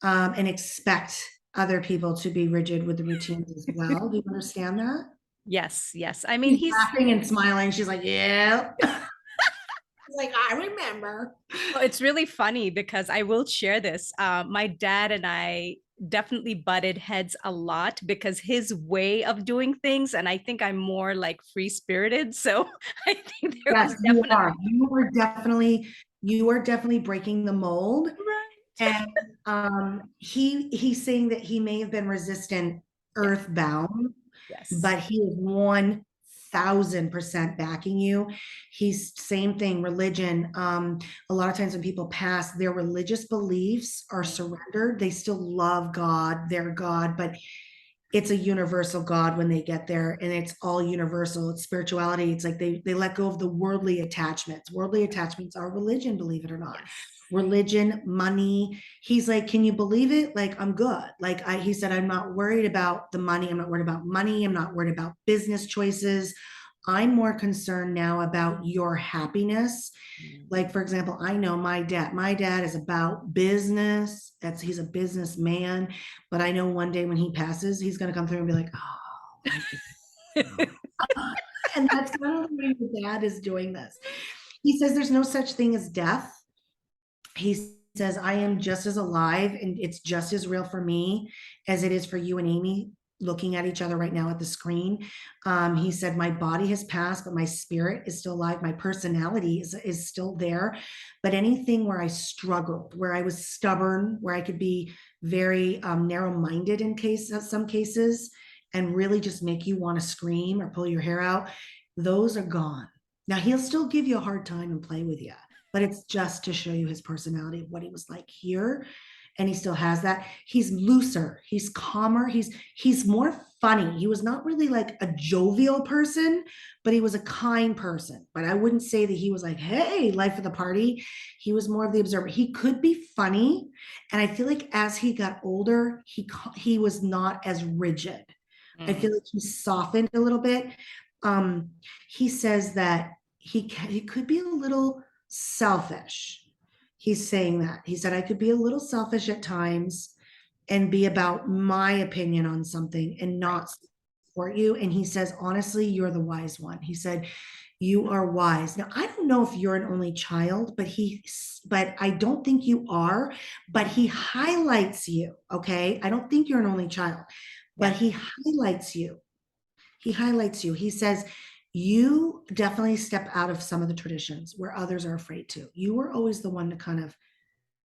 and expect other people to be rigid with the routines as well. Do you understand that? Yes, yes. I mean, She's he's laughing and smiling. She's like, yeah. He's like, I remember. well, it's really funny because I will share this. My dad and I definitely butted heads a lot because his way of doing things, and I think I'm more like free spirited. So I think there Yes, was you are. definitely You are definitely breaking the mold. right. And he's saying that he may have been resistant Yes, earthbound, yes. but he is 1000% backing you. He's same thing, religion. A lot of times when people pass, their religious beliefs are surrendered. They still love God, their God, but it's a universal God when they get there, and it's all universal. It's spirituality. It's like they let go of the worldly attachments. Worldly attachments are religion, believe it or not. Yes. Religion, money. He's like, can you believe it? Like, I'm good. Like, he said, I'm not worried about the money. I'm not worried about money. I'm not worried about business choices. I'm more concerned now about your happiness. Like, for example, I know my dad. My dad is about business. He's a businessman. But I know one day when he passes, he's going to come through and be like, oh, I get it. And that's kind of the way your dad is doing this. He says there's no such thing as death. He says, I am just as alive, and it's just as real for me as it is for you and Amy looking at each other right now at the screen. He said, my body has passed, but my spirit is still alive. My personality is still there. But anything where I struggled, where I was stubborn, where I could be very narrow-minded in some cases, and really just make you want to scream or pull your hair out, those are gone. Now, he'll still give you a hard time and play with you, but it's just to show you his personality of what he was like here. And he still has that. He's looser, he's calmer, he's more funny. He was not really like a jovial person, but he was a kind person. But I wouldn't say that he was like, hey, life of the party. He was more of the observer. He could be funny, and I feel like as he got older, he was not as rigid. I feel like he softened a little bit. um he says that he could be a little selfish. He's saying that. He said, I could be a little selfish at times and be about my opinion on something and Right. not support you. And he says, honestly, you're the wise one. He said, you are wise. Now, I don't know if you're an only child, but I don't think you are, but he highlights you. Okay. I don't think you're an only child, but Yeah. he highlights you. He highlights you. He says, you definitely step out of some of the traditions where others are afraid to. You were always the one to kind of,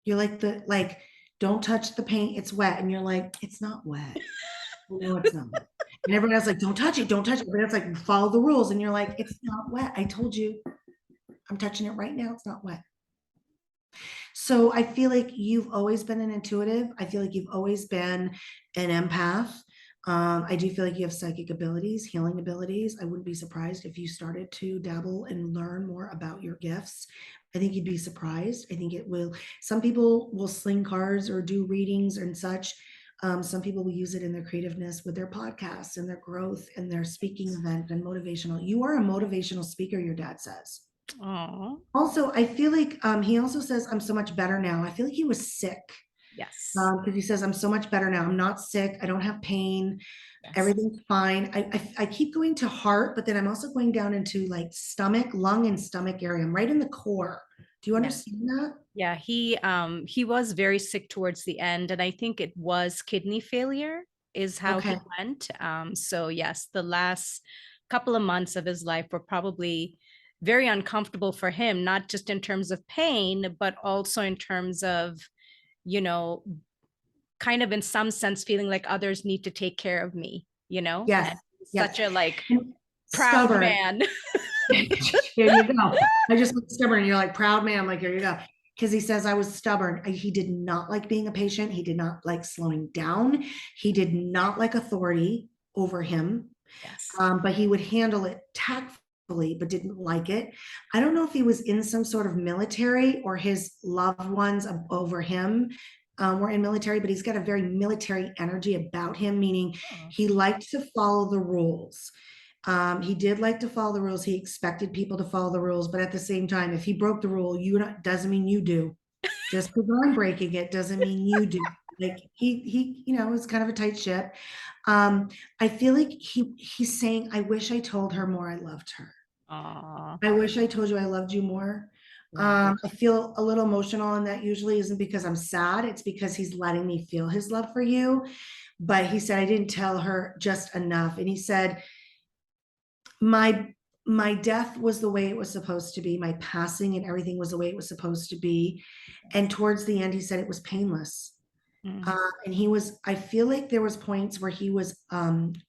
you're like, don't touch the paint, it's wet. And you're like, it's not wet. No, it's not. And everyone else like, don't touch it, don't touch it. But it's like, follow the rules. And you're like, it's not wet. I told you, I'm touching it right now. It's not wet. So I feel like you've always been an intuitive. I feel like you've always been an empath. I do feel like you have psychic abilities, healing abilities. I wouldn't be surprised if you started to dabble and learn more about your gifts. I think you'd be surprised. I think it will. Some people will sling cards or do readings and such. Some people will use it in their creativeness with their podcasts and their growth and their speaking event and motivational. You are a motivational speaker, your dad says. Oh, Also, I feel like he also says, I'm so much better now. I feel like he was sick yes. because he says, I'm so much better now. I'm not sick. I don't have pain. Yes. Everything's fine. I keep going to heart, but then I'm also going down into like stomach, lung, and stomach area. I'm right in the core. Do you Yes. understand that? Yeah, he was very sick towards the end, and I think it was kidney failure is how Okay. he went. So yes, the last couple of months of his life were probably very uncomfortable for him, not just in terms of pain, but also in terms of, you know, kind of in some sense feeling like others need to take care of me, Yes. and Yes. such a like And proud stubborn. man. Here you go. I just went stubborn. You're like proud man. I'm like, here you go. Because he says I was stubborn. He did not like being a patient. He did not like slowing down. He did not like authority over him. Yes. But he would handle it tactfully, but didn't like it. I don't know if he was in some sort of military or his loved ones over him were in military, but he's got a very military energy about him, meaning Oh, he liked to follow the rules. He did like to follow the rules. He expected people to follow the rules, but at the same time, if he broke the rule, you not doesn't mean you do. Just because I'm breaking it doesn't mean you do. Like is kind of a tight ship. Um, I feel like he's saying, I wish I told her more I loved her. aw, I wish I told you I loved you more. yeah. I feel a little emotional, and that usually isn't because I'm sad. It's because he's letting me feel his love for you. But he said I didn't tell her just enough. And he said, my my death was the way it was supposed to be. My passing and everything was the way it was supposed to be. And towards the end, he said it was painless. Mm, And I feel like there was points where he was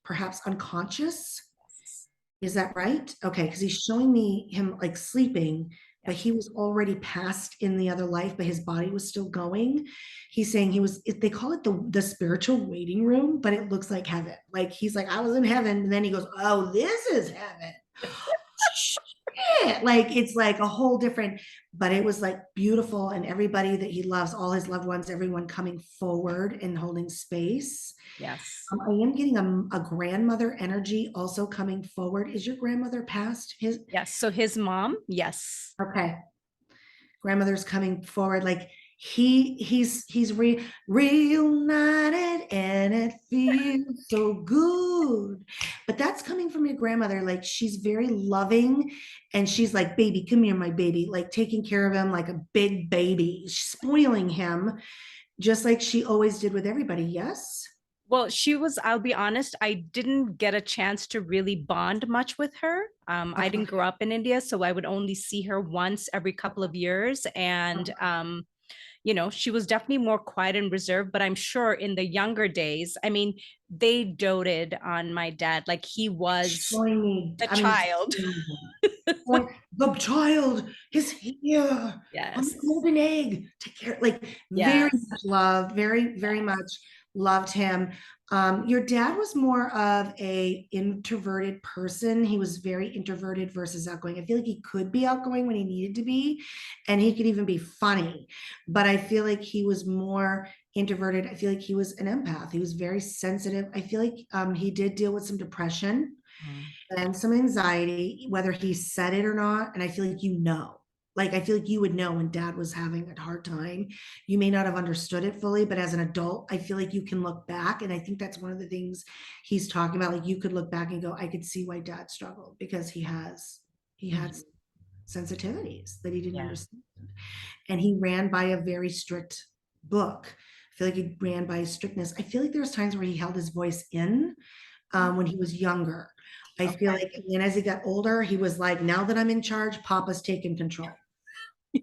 perhaps unconscious. yes. Is that right? Okay, because he's showing me him like sleeping, but Yes. he was already passed in the other life, but his body was still going. He's saying they call it the spiritual waiting room, but it looks like heaven. Like he's like, I was in heaven, and then he goes, oh, this is heaven. Shit. Like it's like a whole different, but it was like beautiful, and everybody that he loves, all his loved ones, everyone coming forward and holding space. Yes. I am getting a grandmother energy also coming forward. Is your grandmother passed? His Yes. So his mom, yes. okay. Grandmother's coming forward. Like he's reunited, and it feels so good. But that's coming from your grandmother. Like she's very loving, and she's like, baby, come here, my baby, like taking care of him like a big baby, spoiling him, just like she always did with everybody. Yes. Well, I'll be honest, I didn't get a chance to really bond much with her. I Okay. didn't grow up in India, so I would only see her once every couple of years. And, she was definitely more quiet and reserved, but I'm sure in the younger days, I mean, they doted on my dad. Like he was Showing me, the I mean, child. the child is here on the Yes. golden egg. Take care, like very Yes. much loved, very, very Yes. much loved him. Your dad was more of a introverted person. He was very introverted versus outgoing. I feel like he could be outgoing when he needed to be, and he could even be funny. But I feel like he was more introverted. I feel like he was an empath. He was very sensitive. I feel like he did deal with some depression Mm, and some anxiety, whether he said it or not. And I feel like like I feel like you would know when dad was having a hard time. You may not have understood it fully, but as an adult, I feel like you can look back. And I think that's one of the things he's talking about. Like you could look back and go, I could see why dad struggled because he had mhm. sensitivities that he didn't Yeah. understand. And he ran by a very strict book. I feel like he ran by strictness. I feel like there was times where he held his voice in when he was younger. I feel Okay. like, and as he got older, he was like, now that I'm in charge, Papa's taking control. Do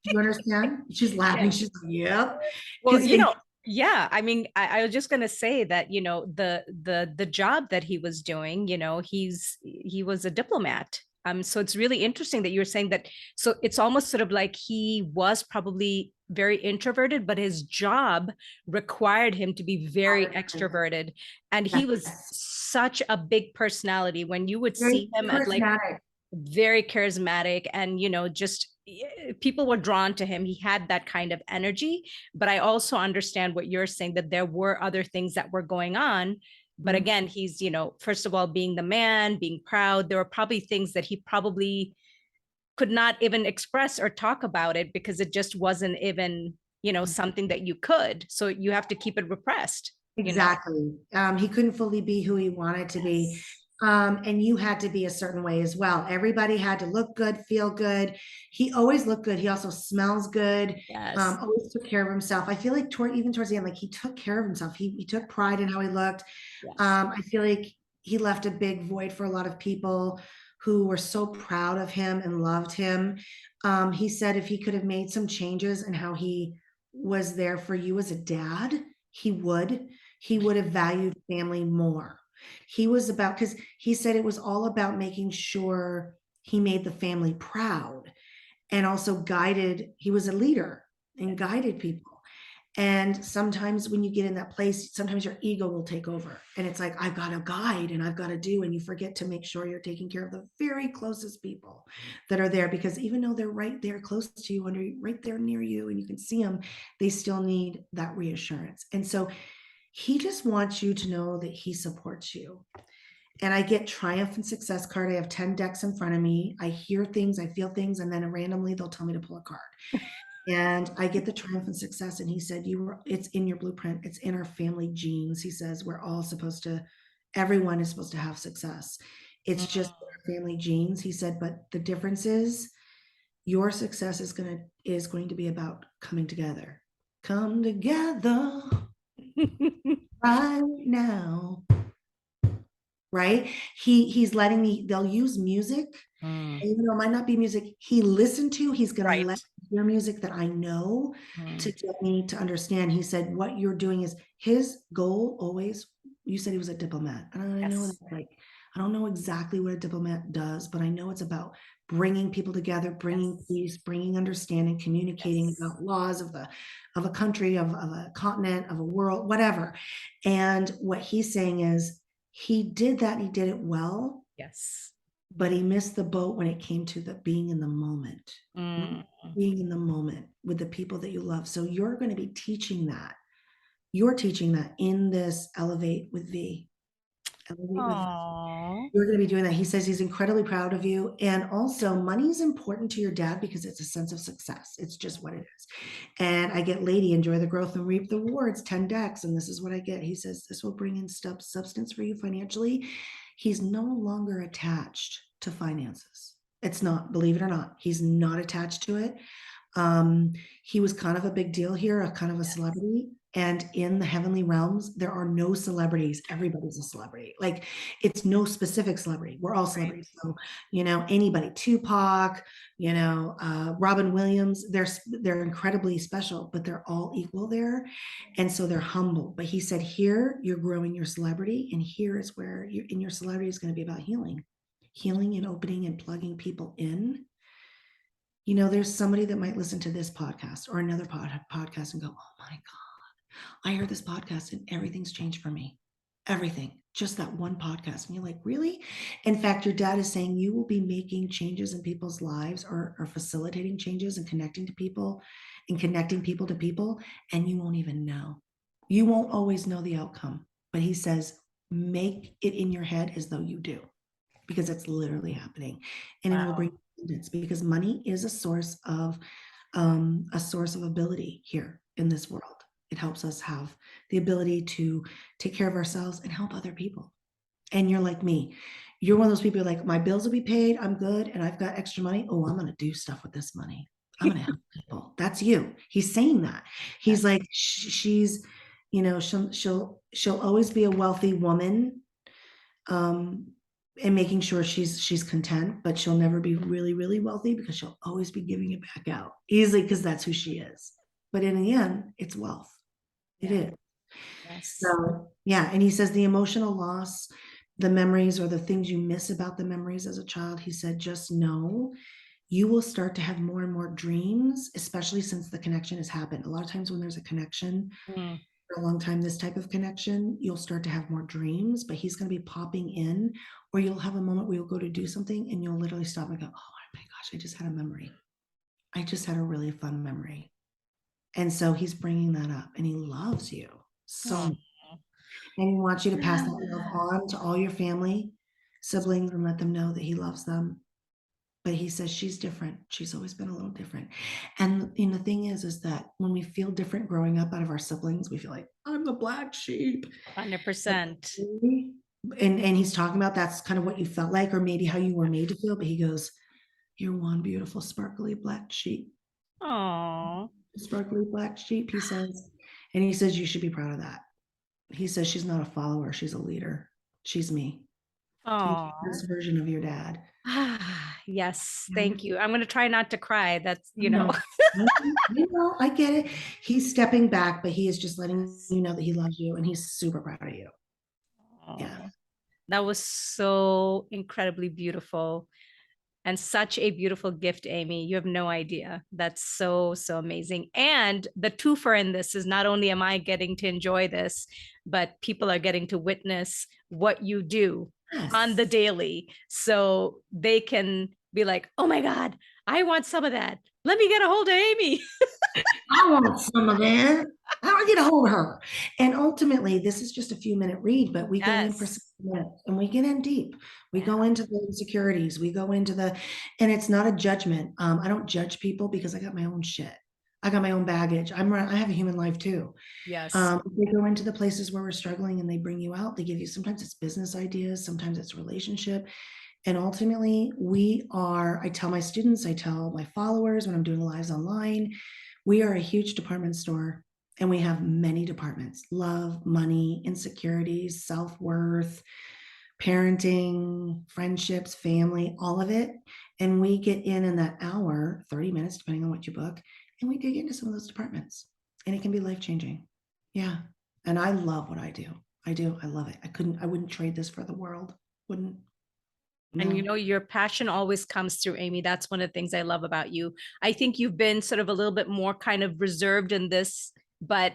you understand? She's laughing. Yeah. She's like, yep. Well, Because Yeah, I mean, I was just gonna say that, the job that he was doing, he was a diplomat. So it's really interesting that you're saying that. So it's almost sort of like he was probably very introverted, but his job required him to be very extroverted. And he was Yes. such a big personality. When you would Very see him at like charismatic. very charismatic, and just people were drawn to him. He had that kind of energy. But I also understand what you're saying, that there were other things that were going on. But Mhm. again, he's, first of all, being the man, being proud, there were probably things that he probably could not even express or talk about it, because it just wasn't even, something that you could, so you have to keep it repressed. Exactly. He couldn't fully be who he wanted to be. Yes. And you had to be a certain way as well. Everybody had to look good, feel good. He always looked good. He also smells good. Yes. Always took care of himself. I feel like even towards the end, like he took care of himself. He took pride in how he looked. Yes. I feel like he left a big void for a lot of people who were so proud of him and loved him. He said if he could have made some changes in how he was there for you as a dad, he would. He would have valued family more. He was about, because he said it was all about making sure he made the family proud and also guided. He was a leader and guided people. And sometimes when you get in that place, sometimes your ego will take over. And it's like, I've got to guide and I've got to do. And you forget to make sure you're taking care of the very closest people that are there. Because even though they're right there close to you, right there near you, and you can see them, they still need that reassurance. And so he just wants you to know that he supports you. And I get triumph and success card. I have 10 decks in front of me. I hear things, I feel things, and then randomly they'll tell me to pull a card. And I get the triumph and success. And he said, it's in your blueprint. It's in our family genes. He says, we're all supposed to, everyone is supposed to have success. It's just Mm. our family genes. He said, but the difference is your success is going to be about coming together. Come together right now. Right? He's letting me, they'll use music. Mm. And, it might not be music he listened to. He's going to let Right. me hear music that I know to Mm. get me to understand. He said, what you're doing is his goal always. You said he was a diplomat. And I know that, Yes. like, I don't know exactly what a diplomat does, but I know it's about bringing people together, bringing Yes. peace, bringing understanding, communicating Yes. about laws of a country, of a continent, of a world, whatever. And what he's saying is he did that. He did it well, Yes. but he missed the boat when it came to the being in the moment, Mm. being in the moment with the people that you love. So you're going to be teaching that. You're teaching that in this Elevate with V. Elevate with, Aww. you're going to be doing that. He says he's incredibly proud of you. And also, money is important to your dad because it's a sense of success. It's just what it is. And I get Lady, enjoy the growth and reap the rewards, 10 decks. And this is what I get. He says this will bring in substance for you financially. He's no longer attached to finances. It's not, believe it or not, he's not attached to it. Um, he was kind of a big deal here, a kind of a celebrity. And in the heavenly realms, there are no celebrities. Everybody's a celebrity. Like it's no specific celebrity. We're all Right. celebrities. So, anybody, Tupac, Robin Williams, they're incredibly special, but they're all equal there. And so they're humble. But he said, here you're growing your celebrity, and here is where you're in your celebrity is going to be about healing. Healing and opening and plugging people in. There's somebody that might listen to this podcast or another podcast and go, oh my God, I heard this podcast and everything's changed for me. Everything, just that one podcast. And you're like, really? In fact, your dad is saying you will be making changes in people's lives or facilitating changes and connecting to people and connecting people to people. And you won't even know. You won't always know the outcome. But he says, make it in your head as though you do, because it's literally happening. And it will bring Wow. abundance because money is a source of ability here in this world. It helps us have the ability to take care of ourselves and help other people. And you're like me. You're one of those people like, my bills will be paid. I'm good. And I've got extra money. Oh, I'm going to do stuff with this money. I'm going to help people. That's you. He's saying that. He's Yes. like, she's, she'll always be a wealthy woman. Um, and making sure she's content, but she'll never be really, really wealthy because she'll always be giving it back out easily because that's who she is. But in the end, it's wealth. It Yeah. is. Yes. So, yeah. And he says the emotional loss, the memories or the things you miss about the memories as a child, he said, just know you will start to have more and more dreams, especially since the connection has happened. A lot of times when there's a connection, Mm. for a long time, this type of connection, you'll start to have more dreams, but he's going to be popping in, or you'll have a moment where you'll go to do something and you'll literally stop and go, oh my gosh, I just had a memory. I just had a really fun memory. And so he's bringing that up and he loves you so Oh. much. And he wants you to pass that love on to all your family, siblings, and let them know that he loves them. But he says she's different. She's always been a little different. And the thing is that when we feel different growing up out of our siblings, we feel like, I'm the black sheep. 100%. And he's talking about that's kind of what you felt like, or maybe how you were made to feel. But he goes, you're one beautiful, sparkly black sheep. Oh. Sparkly black sheep, he says. And he says, you should be proud of that. He says, she's not a follower, she's a leader. She's me. He's Oh. this version of your dad. Yes, Yeah. thank you. I'm going to try not to cry. That's, No, I get it. He's stepping back, but he is just letting you know that he loves you and he's super proud of you. Yeah. Oh, that was so incredibly beautiful and such a beautiful gift, Amy. You have no idea. That's so, so amazing. And the twofer in this is not only am I getting to enjoy this, but people are getting to witness what you do on the Yes. daily. So they can be like, oh my God, I want some of that. Let me get a hold of Amy. I want some of that. How do I get a hold of her? And ultimately, this is just a few minute read, but we go in for Yes. 6 minutes and we get in deep. We Yeah. go into the insecurities. We go into and it's not a judgment. I don't judge people because I got my own shit. I got my own baggage. I have a human life too. Yes. They go into the places where we're struggling and they bring you out. They give you, sometimes it's business ideas, sometimes it's relationship. And ultimately, I tell my students, I tell my followers when I'm doing lives online, we are a huge department store and we have many departments: love, money, insecurities, self-worth, parenting, friendships, family, all of it. And we get in that hour, 30 minutes, depending on what you book, and we dig into some of those departments. And it can be life-changing. Yeah. And I love what I do. I do. I love it. I wouldn't trade this for the world. Wouldn't. And you No. know, your passion always comes through, Amy. That's one of the things I love about you. I think you've been sort of a little bit more kind of reserved in this, but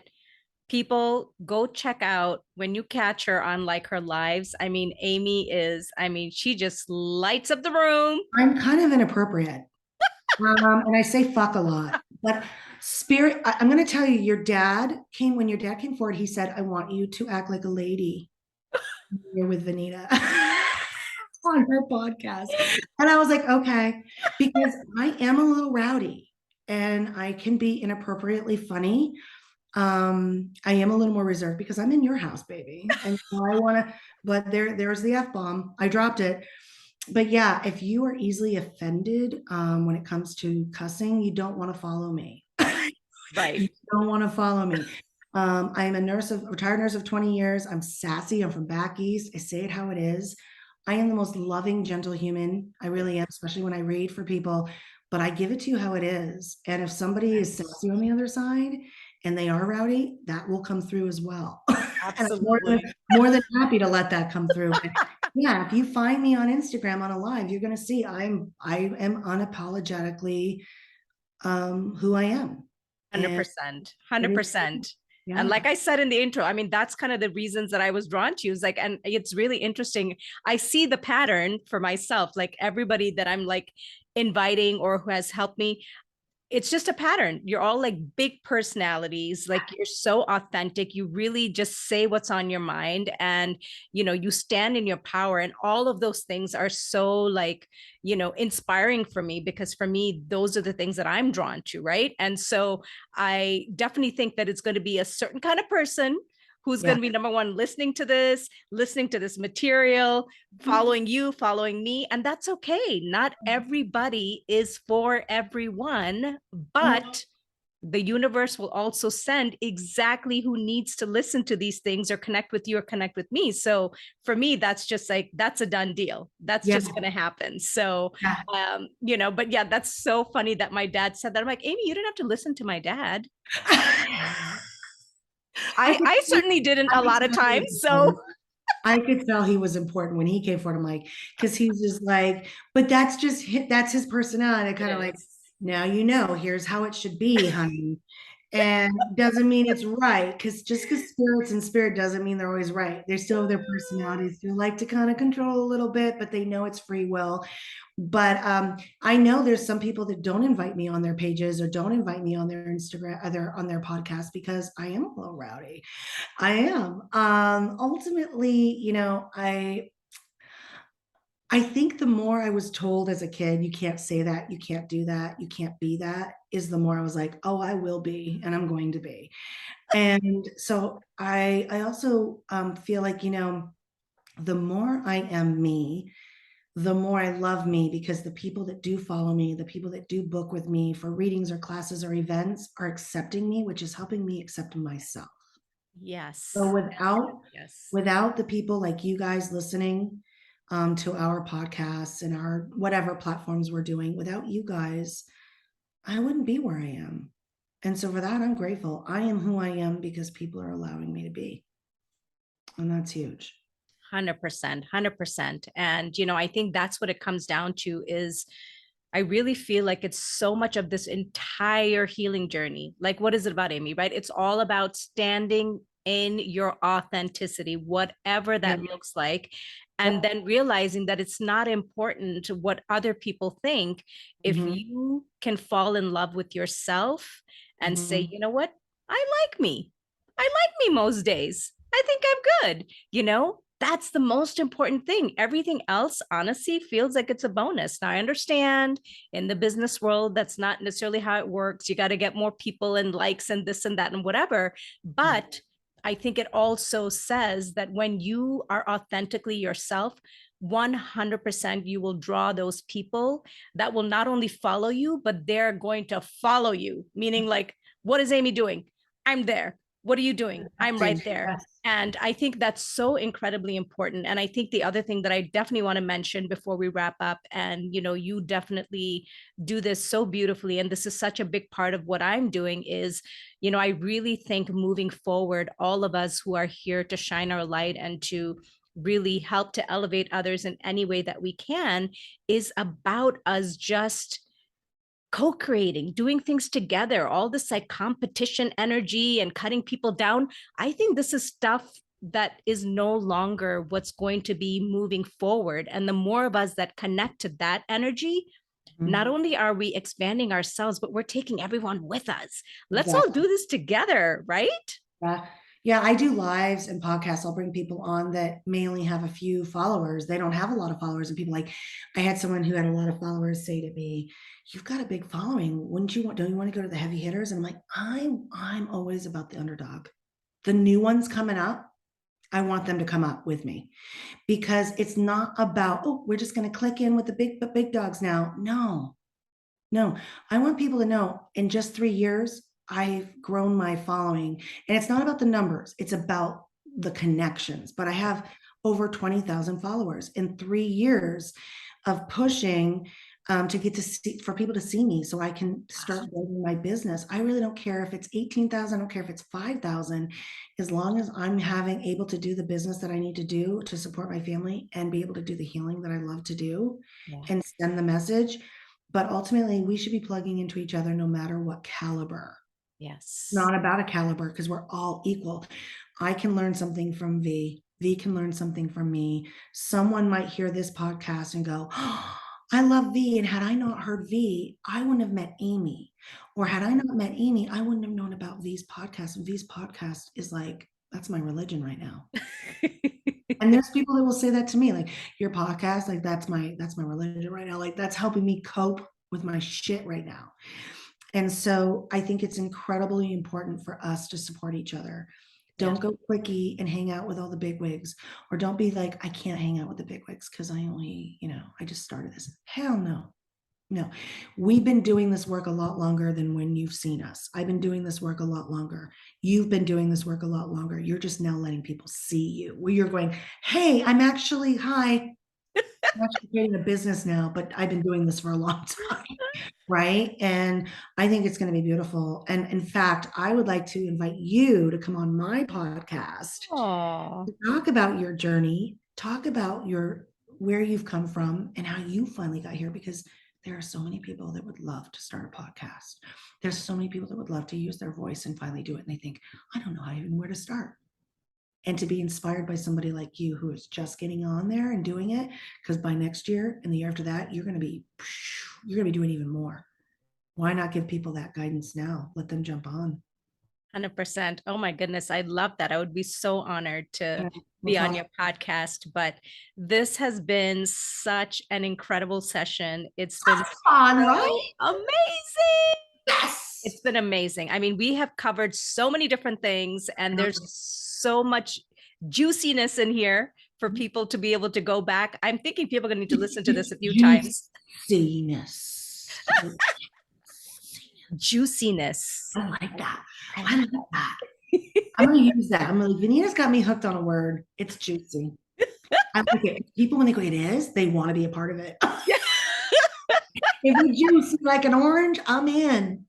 people go check out when you catch her on like her lives. I mean, she just lights up the room. I'm kind of inappropriate. And I say fuck a lot, but I'm going to tell you, when your dad came forward, he said, I want you to act like a lady. You're with Vanita on her podcast. And I was like, okay, because I am a little rowdy and I can be inappropriately funny. I am a little more reserved because I'm in your house, baby. And so I want to, but there's the F bomb. I dropped it. But yeah, if you are easily offended when it comes to cussing, you don't want to follow me. Right. You don't want to follow me. I am a retired nurse of 20 years. I'm sassy. I'm from back east. I say it how it is. I am the most loving, gentle human. I really am, especially when I read for people. But I give it to you how it is. And if somebody is sassy on the other side and they are rowdy, that will come through as well. And I'm Absolutely. more than happy to let that come through. But yeah, if you find me on Instagram on a live, you're going to see I am unapologetically who I am. And 100%. it is, 100%. And yeah. like I said in the intro, I mean, that's kind of the reasons that I was drawn to you. Is like, and it's really interesting. I see the pattern for myself, like everybody that I'm like inviting or who has helped me, it's just a pattern. You're all like big personalities, like you're so authentic. You really just say what's on your mind, and you stand in your power, and all of those things are so like inspiring for me, because for me those are the things that I'm drawn to, right? And so I definitely think that it's going to be a certain kind of person who's Yeah. going to be number one, listening to this material, following you, following me. And that's okay. Not everybody is for everyone, but the universe will also send exactly who needs to listen to these things or connect with you or connect with me. So for me, that's just like, that's a done deal. That's Yeah. just going to happen. So, Yeah. but yeah, that's so funny that my dad said that. I'm like, Amy, you didn't have to listen to my dad. I certainly didn't I a could lot of tell he times. was So important. I could tell he was important when he came forward. I'm like, because he's just like, but that's just that's his personality. it Kind of like, is. now you know, here's how it should be, honey. And doesn't mean it's right, because just because spirits and spirit doesn't mean they're always right. They still have their personalities, still like to kind of control a little bit, but they know it's free will. But I know there's some people that don't invite me on their pages or don't invite me on their Instagram, other on their podcast, because I am a little rowdy. I am. Ultimately, I think the more I was told as a kid, you can't say that, you can't do that, you can't be that, is the more I was like, oh, I will be, and I'm going to be. And so I also feel like, the more I am me, the more I love me, because the people that do follow me, the people that do book with me for readings or classes or events are accepting me, which is helping me accept myself. So Yes. Yes. without the people like you guys listening to our podcasts and our whatever platforms we're doing, without you guys, I wouldn't be where I am. And so for that, I'm grateful. I am who I am because people are allowing me to be. And that's huge. 100%, 100%. And, I think that's what it comes down to is I really feel like it's so much of this entire healing journey. Like, what is it about, Amy, right? It's all about standing in your authenticity, whatever Yeah. that looks like. And Yep. then realizing that it's not important what other people think. If Mm-hmm. you can fall in love with yourself and say, Mm-hmm. you know what? I like me. I like me most days. I think I'm good. That's the most important thing. Everything else, honestly, feels like it's a bonus. Now, I understand in the business world, that's not necessarily how it works. You got to get more people and likes and this and that and whatever. Yeah. But I think it also says that when you are authentically yourself, 100% you will draw those people that will not only follow you, but they're going to follow you. Meaning, like, what is Amy doing? I'm there. What are you doing? I'm right there. Yes. And I think that's so incredibly important. And I think the other thing that I definitely want to mention before we wrap up, and you definitely do this so beautifully, and this is such a big part of what I'm doing, is, I really think moving forward, all of us who are here to shine our light and to really help to elevate others in any way that we can, is about us just co-creating, doing things together, all this like competition energy and cutting people down. I think this is stuff that is no longer what's going to be moving forward. And the more of us that connect to that energy, not Mhm. only are we expanding ourselves, but we're taking everyone with us. Let's all do Exactly. this together, right? Yeah. Yeah, I do lives and podcasts. I'll bring people on that may only have a few followers. They don't have a lot of followers. And people like, I had someone who had a lot of followers say to me, "You've got a big following. Don't you want to go to the heavy hitters?" And I'm like, I'm always about the underdog. The new ones coming up, I want them to come up with me, because it's not about, oh, we're just going to click in with the big dogs now. No, I want people to know in just 3 years, I've grown my following. And it's not about the numbers, it's about the connections. But I have over 20,000 followers in 3 years of pushing to get to see, for people to see me so I can start building my business. I really don't care if it's 18,000, I don't care if it's 5,000, as long as I'm able to do the business that I need to do to support my family and be able to do the healing that I love to do Yeah. and send the message. But ultimately, we should be plugging into each other no matter what caliber. Yes. Not about a caliber, because we're all equal. I can learn something from V. V can learn something from me. Someone might hear this podcast and go, oh, I love V. And had I not heard V, I wouldn't have met Amy. Or had I not met Amy, I wouldn't have known about V's podcast. And V's podcast is like, that's my religion right now. And there's people that will say that to me, like, your podcast, like that's my religion right now. Like, that's helping me cope with my shit right now. And so I think it's incredibly important for us to support each other. Yeah. Don't go quickie and hang out with all the big wigs, or don't be like, I can't hang out with the big wigs because I only, I just started this. Hell no. No, we've been doing this work a lot longer than when you've seen us. I've been doing this work a lot longer. You've been doing this work a lot longer. You're just now letting people see you, where you're going, hey, I'm actually, hi. I'm actually creating a business now, but I've been doing this for a long time, right? And I think it's going to be beautiful. And in fact, I would like to invite you to come on my podcast Oh, to talk about your journey, talk about your where you've come from and how you finally got here, because there are so many people that would love to start a podcast. There's so many people that would love to use their voice and finally do it. And they think, I don't know how even where to start. And to be inspired by somebody like you who is just getting on there and doing it, because by next year and the year after that, you're going to be doing even more. Why not give people that guidance now? Let them jump on. 100%. Oh my goodness. I love that. I would be so honored to Yeah, we'll be on talk. your podcast. But this has been such an incredible session. It's been On, so right? amazing. Yes. It's been amazing. I mean, we have covered so many different things, and there's so much juiciness in here for people to be able to go back. I'm thinking people are going to need to listen to this a few times. Juiciness. Juiciness. I like that. I I like like that. I'm gonna use that. I'm like, Vanita's got me hooked on a word. It's juicy. I like it. People, when they go, it is, they want to be a part of it. Yeah. If you juicy like an orange, I'm in.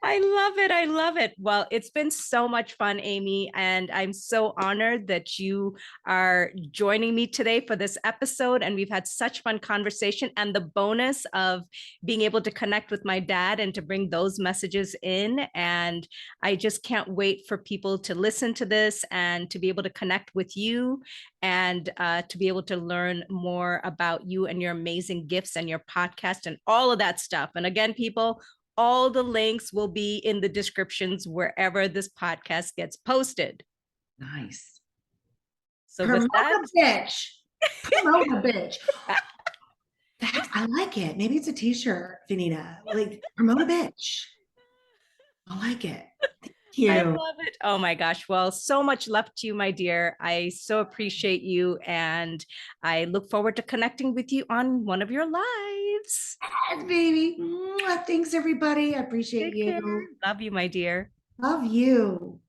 I love it. I love it. Well, it's been so much fun, Amy, and I'm so honored that you are joining me today for this episode. And we've had such fun conversation, and the bonus of being able to connect with my dad and to bring those messages in. And I just can't wait for people to listen to this and to be able to connect with you and to be able to learn more about you and your amazing gifts and your podcast and all of that stuff. And again, people, all the links will be in the descriptions wherever this podcast gets posted. Nice. So with Promote that, a bitch. Promote a bitch. I like it. Maybe it's a t-shirt, Vanita. Like, promote a bitch. I like it. Thank I you. love it. Oh my gosh. Well, so much love to you, my dear. I so appreciate you. And I look forward to connecting with you on one of your lives. Yes, baby. Mwah. Thanks, everybody. I appreciate Take care. you. Love you, my dear. Love you.